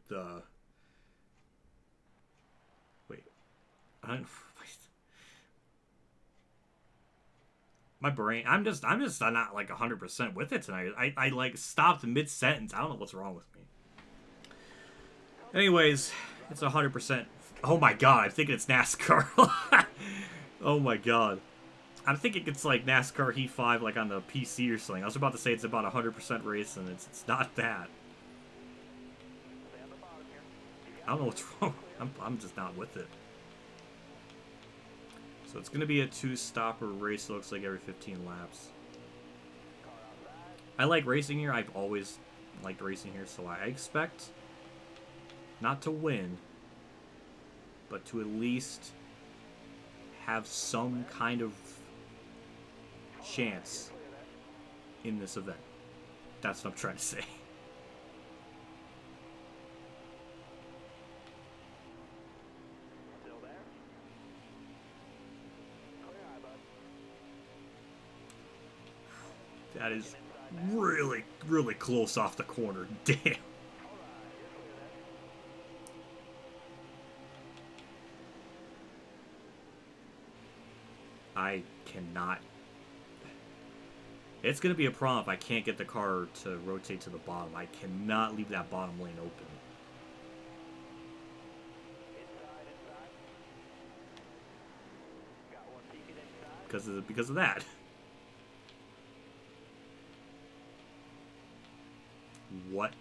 my brain. I'm just not like 100% with it tonight. I like stopped mid sentence. I don't know what's wrong with me. Anyways, it's 100%. Oh my god, I'm thinking it's NASCAR. Oh my god. I'm thinking it's like NASCAR Heat 5 like on the PC or something. I was about to say it's about 100% race and it's not that. I don't know what's wrong. I'm just not with it. So it's going to be a 2-stopper race, looks like every 15 laps. I like racing here. I've always liked racing here, so I expect not to win, but to at least have some kind of chance in this event. That's what I'm trying to say. Still there? That is really, really close off the corner. Damn. I cannot. It's going to be a problem if I can't get the car to rotate to the bottom. I cannot leave that bottom lane open. Got one peeking inside. Because of that. What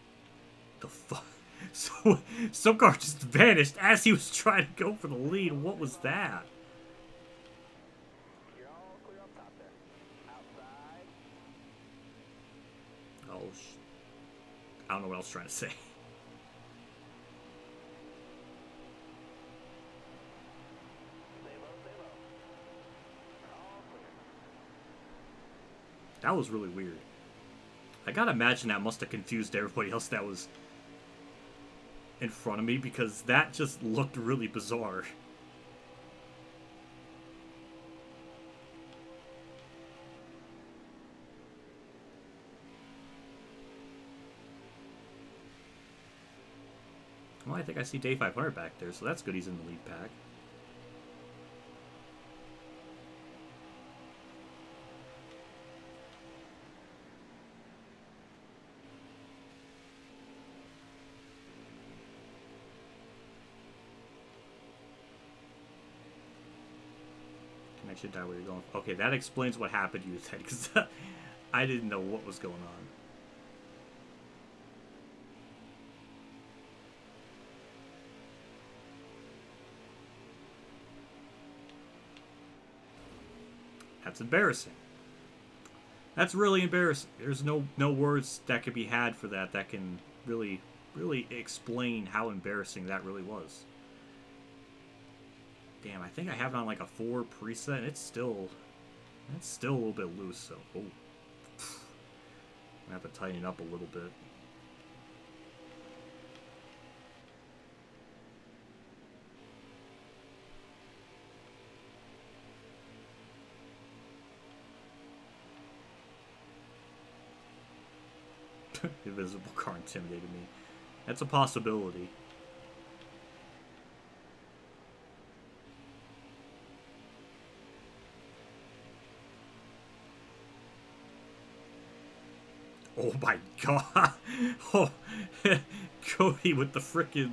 the fuck? So some car just vanished as he was trying to go for the lead. What was that? You're all clear up top there. Outside. Oh, I don't know what I was trying to say. That was really weird. I gotta imagine that must have confused everybody else that was in front of me, because that just looked really bizarre. Well, I think I see Day 500 back there, so that's good he's in the lead pack. Connection die where you're going. Okay, that explains what happened to you then, because I didn't know what was going on. That's embarrassing. That's really embarrassing. There's no words that could be had for that can really explain how embarrassing that really was. Damn, I think I have it on like a 4 preset, and it's still a little bit loose, so oh. I have to tighten it up a little bit. Invisible car intimidated me. That's a possibility. Oh my god. Oh, Cody with the frickin'...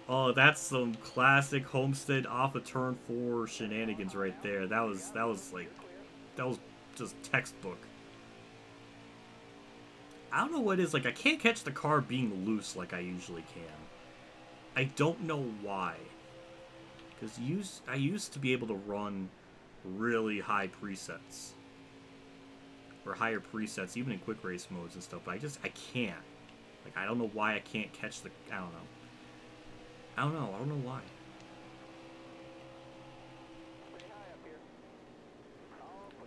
Oh, that's some classic Homestead off a turn 4 shenanigans right there. That was just textbook. I don't know what it is. Like, I can't catch the car being loose like I usually can. I don't know why. Because I used to be able to run really high presets. Or higher presets, even in quick race modes and stuff. But I can't. Like, I don't know why I can't catch the... I don't know. I don't know why.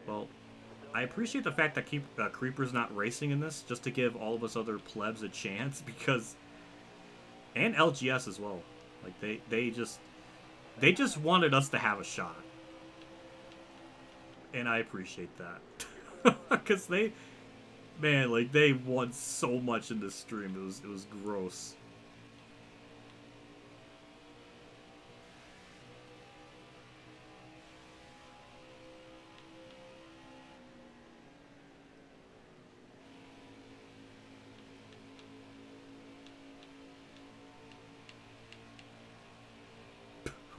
Well... I appreciate the fact that Creeper's not racing in this, just to give all of us other plebs a chance, because... And LGS as well. Like, they just wanted us to have a shot. And I appreciate that. Because they... Man, like, they won so much in this stream, it was gross.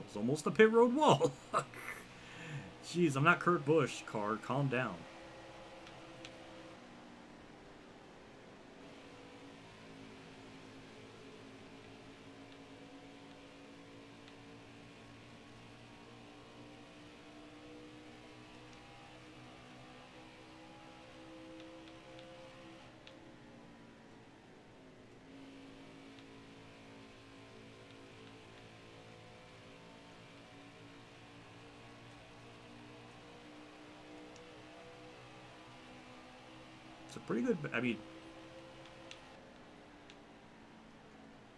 It's almost a pit road wall. Jeez, I'm not Kurt Busch, car. Calm down. It's a pretty good... I mean...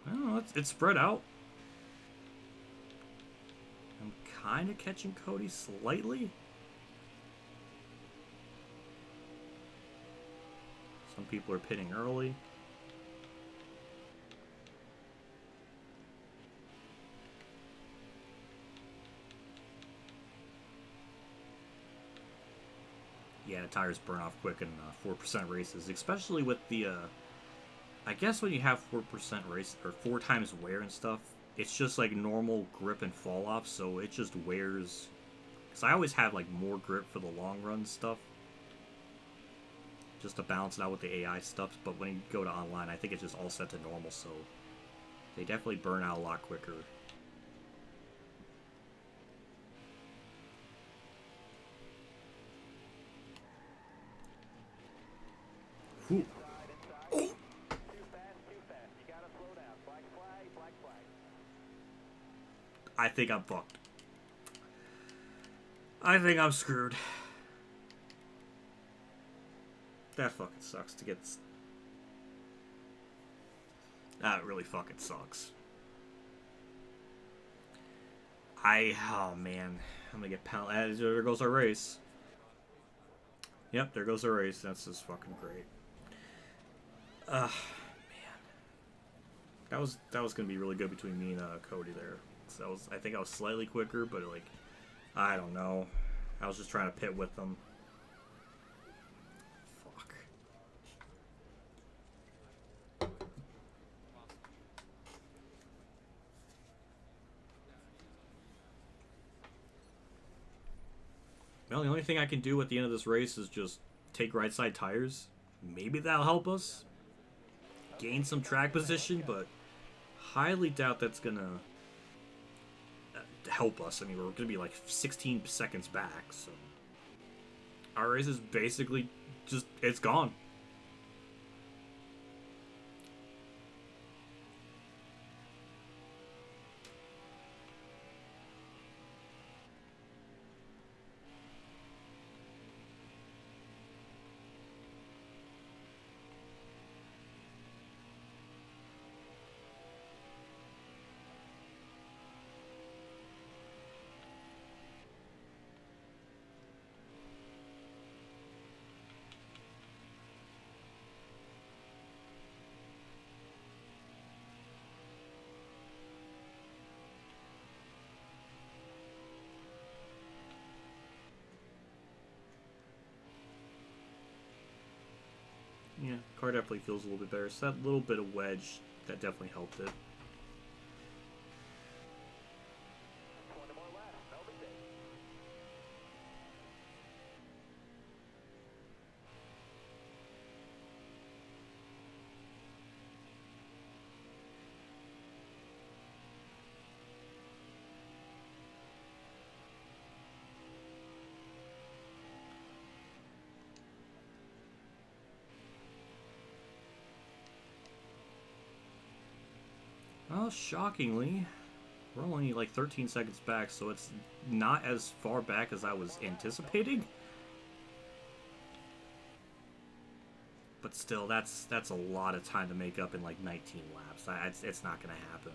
I don't know, it's spread out. I'm kind of catching Cody slightly. Some people are pitting early. Yeah, the tires burn off quick in 4% races, especially with the, I guess when you have 4% race, or 4 times wear and stuff, it's just like normal grip and fall off, so it just wears, because I always have like more grip for the long run stuff, just to balance it out with the AI stuff, but when you go to online, I think it's just all set to normal, so they definitely burn out a lot quicker. Whew. Oh. I think I'm fucked. I think I'm screwed. That fucking sucks to get... That really fucking sucks. Oh man, I'm gonna get penalized. There goes our race. Yep, there goes our race. That's just fucking great. Man, that was gonna be really good between me and Cody there. So I think I was slightly quicker, but like, I don't know. I was just trying to pit with them. Fuck. Well, the only thing I can do at the end of this race is just take right side tires. Maybe that'll help us gain some track position, but highly doubt that's gonna help us. I mean, we're gonna be like 16 seconds back, so our race is basically just, it's gone. Yeah, car definitely feels a little bit better. So that little bit of wedge, that definitely helped it. 20 more laps. No mistake. Well, shockingly, we're only like 13 seconds back, so it's not as far back as I was anticipating. But still, that's a lot of time to make up in like 19 laps. It's not going to happen.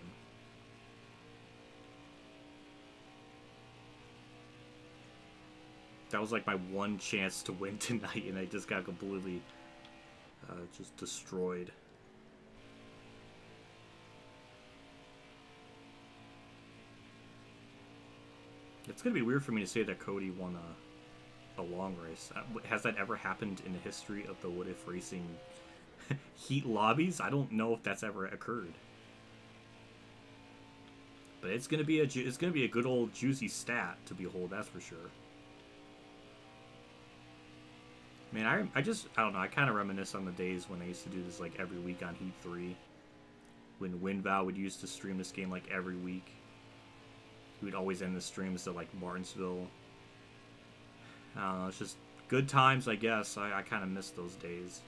That was like my one chance to win tonight, and I just got completely just destroyed. It's going to be weird for me to say that Cody won a long race. Has that ever happened in the history of the WhatiFRacing Heat lobbies? I don't know if that's ever occurred. But it's going to be a good old juicy stat to behold, that's for sure. Man, I don't know, I kind of reminisce on the days when I used to do this like every week on Heat 3. When WinVal would used to stream this game like every week. He would always end the streams at like Martinsville. I don't know, it's just good times, I guess. I kind of miss those days.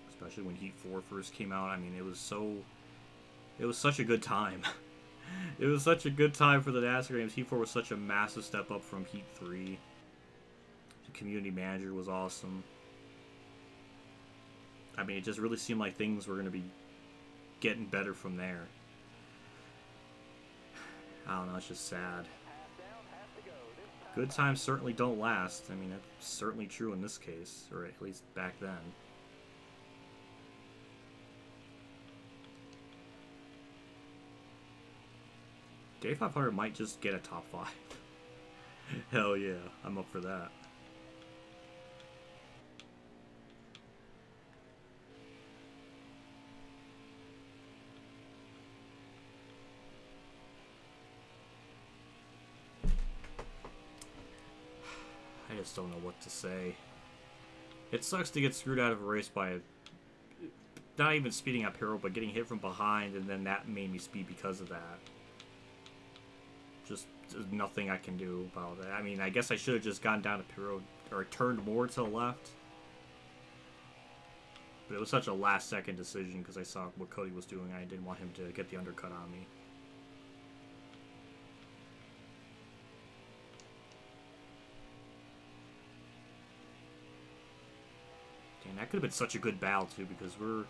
Especially when Heat 4 first came out. I mean, it was such a good time. It was such a good time for the NASCAR games. Heat 4 was such a massive step up from Heat 3. The community manager was awesome. I mean, it just really seemed like things were going to be getting better from there. I don't know, it's just sad. Good times certainly don't last. I mean, that's certainly true in this case, or at least back then. Day 500 might just get a top 5. Hell yeah, I'm up for that. I just don't know what to say. It sucks to get screwed out of a race by not even speeding up Hero, but getting hit from behind, and then that made me speed because of that. Just there's nothing I can do about that. I mean, I guess I should have just gone down to Hero or turned more to the left. But it was such a last-second decision because I saw what Cody was doing. I didn't want him to get the undercut on me. Dang, that could have been such a good battle, too, because we're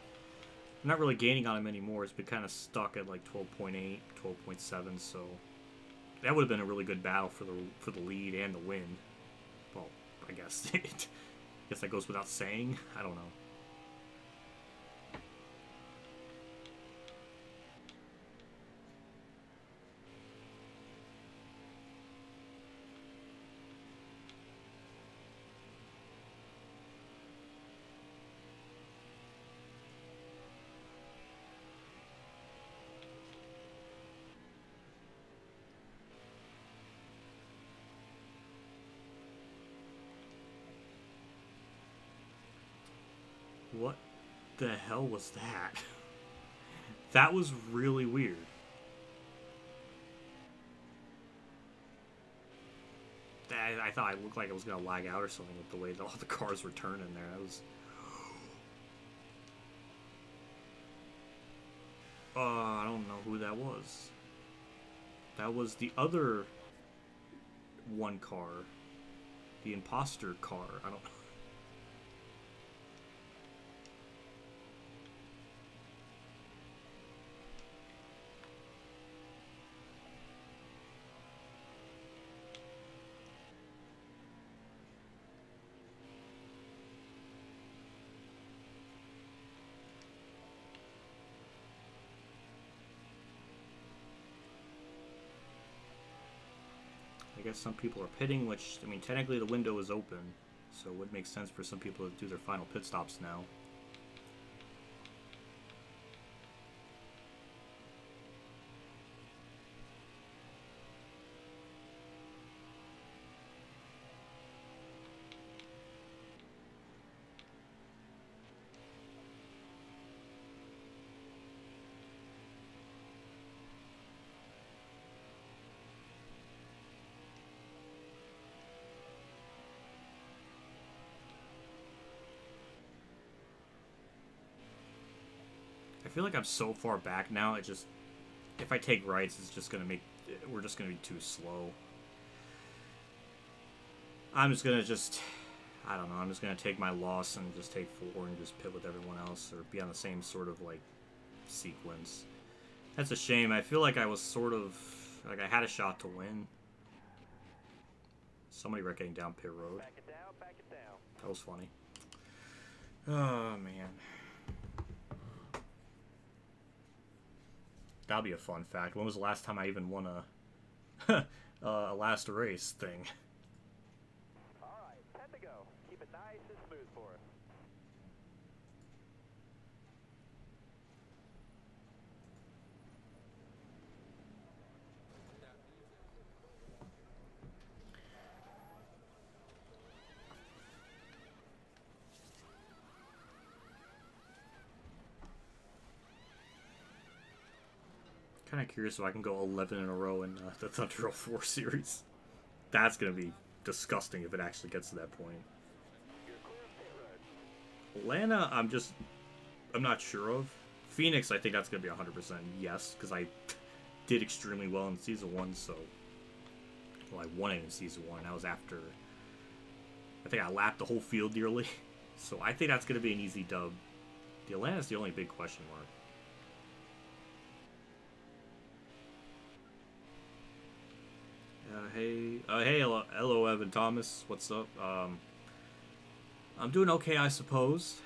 not really gaining on him anymore. It's been kind of stuck at like 12.8, 12.7, so that would have been a really good battle for the lead and the win. Well, I guess that goes without saying. I don't know. What the hell was that? That was really weird. I thought it looked like it was going to lag out or something with the way that all the cars were turning there. That was... I don't know who that was. That was the other one car. The imposter car. I don't know. I guess some people are pitting, which, I mean, technically the window is open, so it would make sense for some people to do their final pit stops now. I feel like I'm so far back now, it just... If I take rights, it's just gonna make... We're just gonna be too slow. I'm just gonna I don't know, I'm just gonna take my loss and just take 4 and just pit with everyone else, or be on the same sort of, like, sequence. That's a shame. I feel like I was sort of... Like, I had a shot to win. Somebody getting down pit road. Back it down, back it down. That was funny. Oh, man. That'll be a fun fact. When was the last time I even won a last race thing? Alright, 10 to go. Keep it nice and smooth for us. Kind of curious if I can go 11 in a row in the Thunder 04 series. That's going to be disgusting if it actually gets to that point. Atlanta, I'm not sure of. Phoenix, I think that's going to be 100% yes, because I did extremely well in Season 1, so... Well, I won it in Season 1. That was after... I think I lapped the whole field nearly. So I think that's going to be an easy dub. The Atlanta's the only big question mark. Hey, hello, Evan Thomas. What's up? I'm doing okay, I suppose.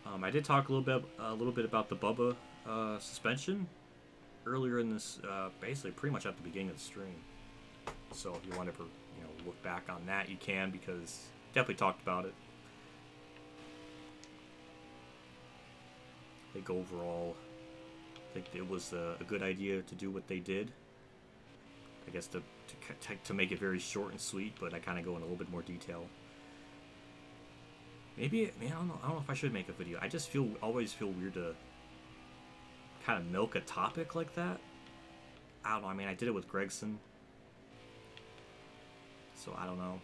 I did talk a little bit about the Bubba suspension earlier in this, basically pretty much at the beginning of the stream. So if you want to ever, look back on that, you can, because definitely talked about it. I think overall, it was a good idea to do what they did. I guess to make it very short and sweet, but I kind of go in a little bit more detail. Maybe, I don't know if I should make a video. I just always feel weird to kind of milk a topic like that. I don't know. I mean, I did it with Gregson, so I don't know.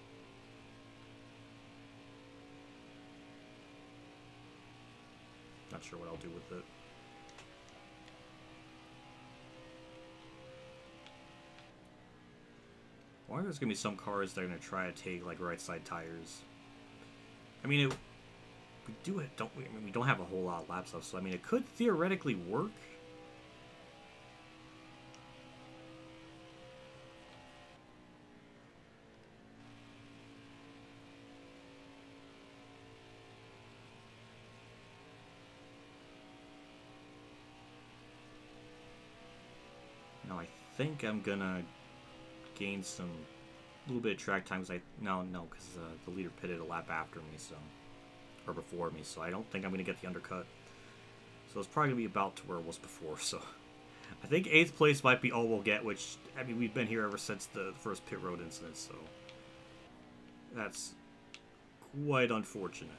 not sure what I'll do with it. I wonder if there's going to be some cars that are going to try to take, like, right side tires. I mean, we do it, don't we? I mean, we don't have a whole lot of lap stuff, so, I mean, it could theoretically work. Now, I think I'm gonna gain some little bit of track time because because the leader pitted a lap after me, so, or before me, so I don't think I'm gonna get the undercut. So it's probably gonna be about to where it was before. So I think 8th place might be all we'll get, which, I mean, we've been here ever since the first pit road incident, so that's quite unfortunate.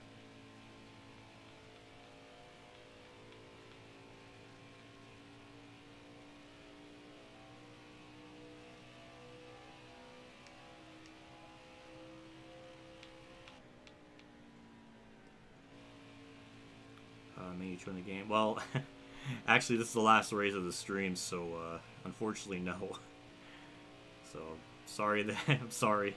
Miniature in the game. Well, actually, this is the last race of the stream, so unfortunately, no. So sorry that I'm sorry.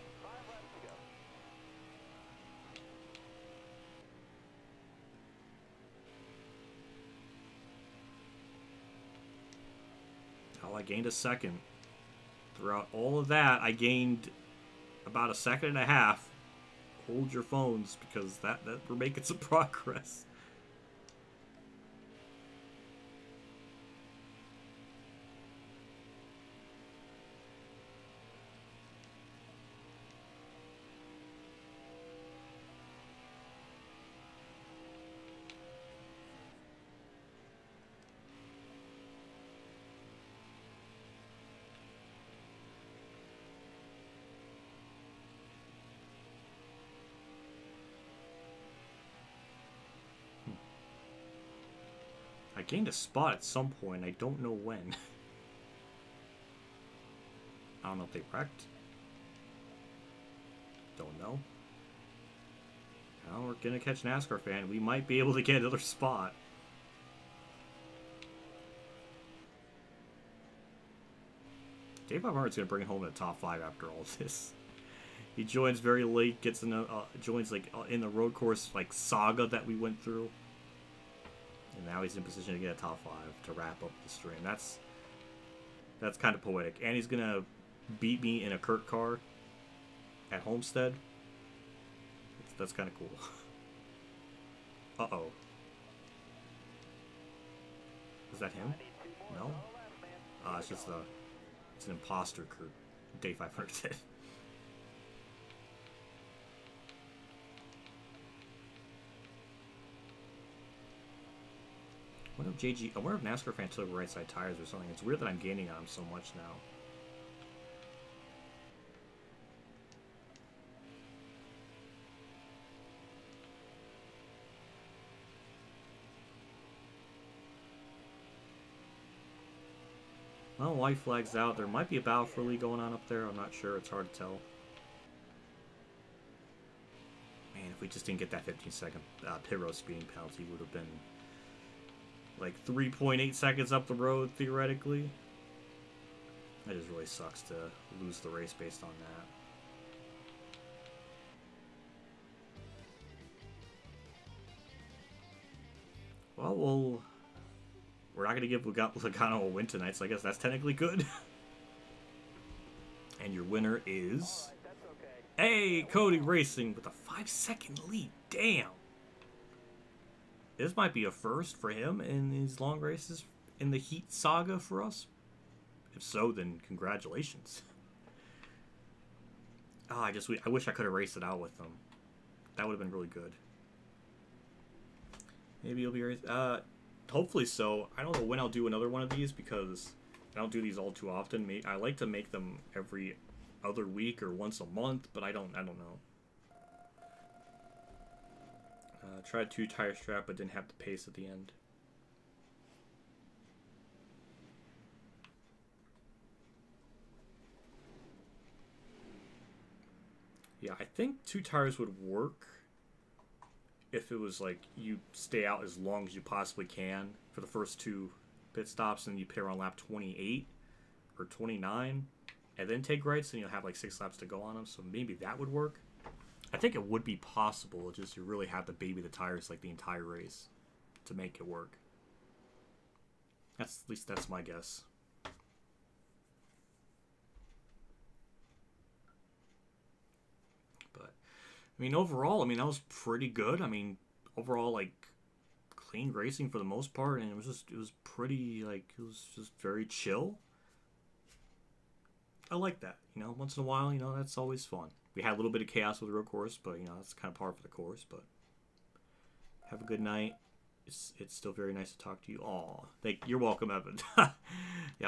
Oh, I gained a second. Throughout all of that, I gained about a second and a half. Hold your phones, because that we're making some progress. I gained a spot at some point. I don't know when. I don't know if they wrecked. Don't know. Now we're gonna catch NASCAR fan. We might be able to get another spot. Dave Earnhardt's gonna bring it home in the top 5 after all this. He joins very late, gets in the joins like in the road course like saga that we went through. And now he's in position to get a top 5 to wrap up the stream. That's kind of poetic. And he's gonna beat me in a Kurt car at Homestead. That's kind of cool. Uh-oh. Is that him? No? It's just it's an imposter Kurt. Day 500 did. I wonder if NASCAR fan took right side tires or something. It's weird that I'm gaining on him so much now. Well, white flag's out. There might be a battle for lead going on up there. I'm not sure. It's hard to tell. Man, if we just didn't get that 15-second pit road speeding penalty, would have been like 3.8 seconds up the road, theoretically. That just really sucks to lose the race based on that. Well, we're not going to give Logano a win tonight, so I guess that's technically good. And your winner is... Hey, Cody Racing with a 5-second lead. Damn! This might be a first for him in his long races in the Heat saga for us. If so, then congratulations. I wish I could have raced it out with them. That would have been really good. Maybe he'll be hopefully so. I don't know when I'll do another one of these because I don't do these all too often. I like to make them every other week or once a month, but I don't know. Tried 2 tire strap, but didn't have the pace at the end. Yeah, I think 2 tires would work if it was like you stay out as long as you possibly can for the first 2 pit stops, and you pit around lap 28 or 29, and then take rights, and you'll have like 6 laps to go on them. So maybe that would work. I think it would be possible. It's just you really have to baby the tires like the entire race to make it work. At least that's my guess. But I mean, overall, I mean that was pretty good. I mean, overall, like clean racing for the most part, and it was pretty like it was just very chill. I like that. You know, once in a while, you know, that's always fun. We had a little bit of chaos with the road course, but you know that's kind of par for the course. But have a good night. It's still very nice to talk to you. Aw, you're welcome, Evan. Yeah,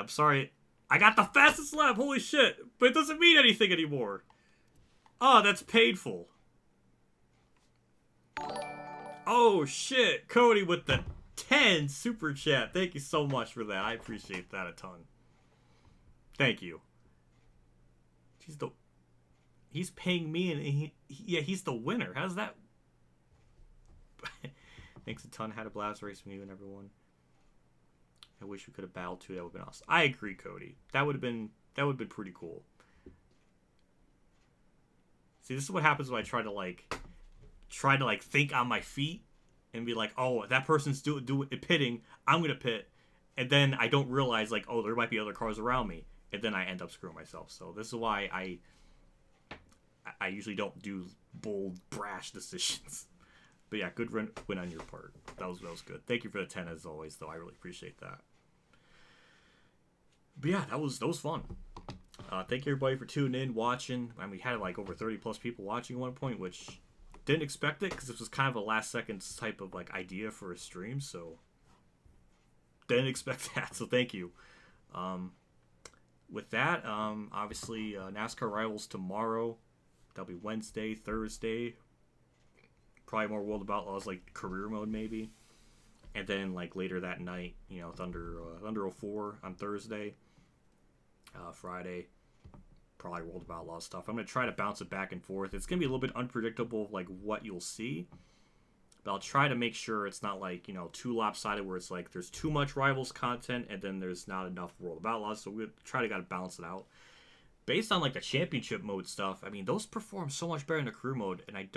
I'm sorry. I got the fastest lap. Holy shit! But it doesn't mean anything anymore. Oh, that's painful. Oh shit, Cody with the 10 super chat. Thank you so much for that. I appreciate that a ton. Thank you. He's paying me, and he's the winner. How's that? Thanks a ton. Had a blast racing you and everyone. I wish we could have battled too. That would have been awesome. I agree, Cody. That would have been pretty cool. See, this is what happens when I try to think on my feet and be like, oh, that person's pitting. I'm gonna pit, and then I don't realize like, oh, there might be other cars around me, and then I end up screwing myself. So this is why I usually don't do bold, brash decisions. But yeah, good win on your part. That was good. Thank you for the 10 as always, though. I really appreciate that. But yeah, that was fun. Thank you everybody for tuning in, watching. I mean, we had like over 30 plus people watching at one point, which didn't expect it because this was kind of a last second type of like idea for a stream. So didn't expect that. So thank you. With that, obviously NASCAR Rivals tomorrow. That'll be Wednesday, Thursday. Probably more World of Outlaws, like career mode maybe. And then like later that night, you know, Thunder 04 on Thursday. Friday, probably World of Outlaws stuff. I'm going to try to bounce it back and forth. It's going to be a little bit unpredictable, like what you'll see. But I'll try to make sure it's not like, you know, too lopsided where it's like there's too much Rivals content and then there's not enough World of Outlaws. So we'll try to balance it out. Based on like the championship mode stuff, I mean, those perform so much better in the career mode, and I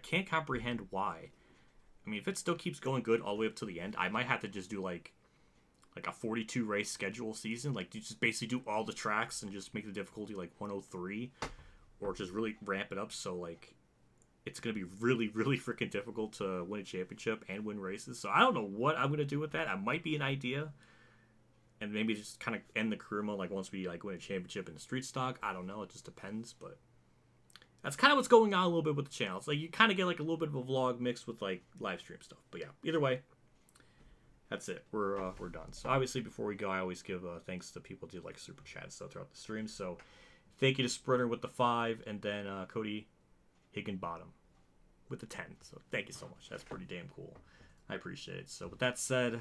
can't comprehend why. I mean, if it still keeps going good all the way up to the end, I might have to just do like a 42 race schedule season, like you just basically do all the tracks and just make the difficulty like 103, or just really ramp it up so like it's gonna be really, really freaking difficult to win a championship and win races. So I don't know what I'm gonna do with that. I might be an idea, and maybe just kind of end the career mode like once we like win a championship in the street stock. I don't know. It just depends, but that's kind of what's going on a little bit with the channel. It's like you kind of get like a little bit of a vlog mixed with like live stream stuff. But yeah, either way, that's it. We're done. So obviously before we go, I always give thanks to people who do like super chat stuff throughout the stream. So thank you to Sprinter with the 5, and then Cody Higginbottom with the 10. So thank you so much. That's pretty damn cool. I appreciate it. So with that said,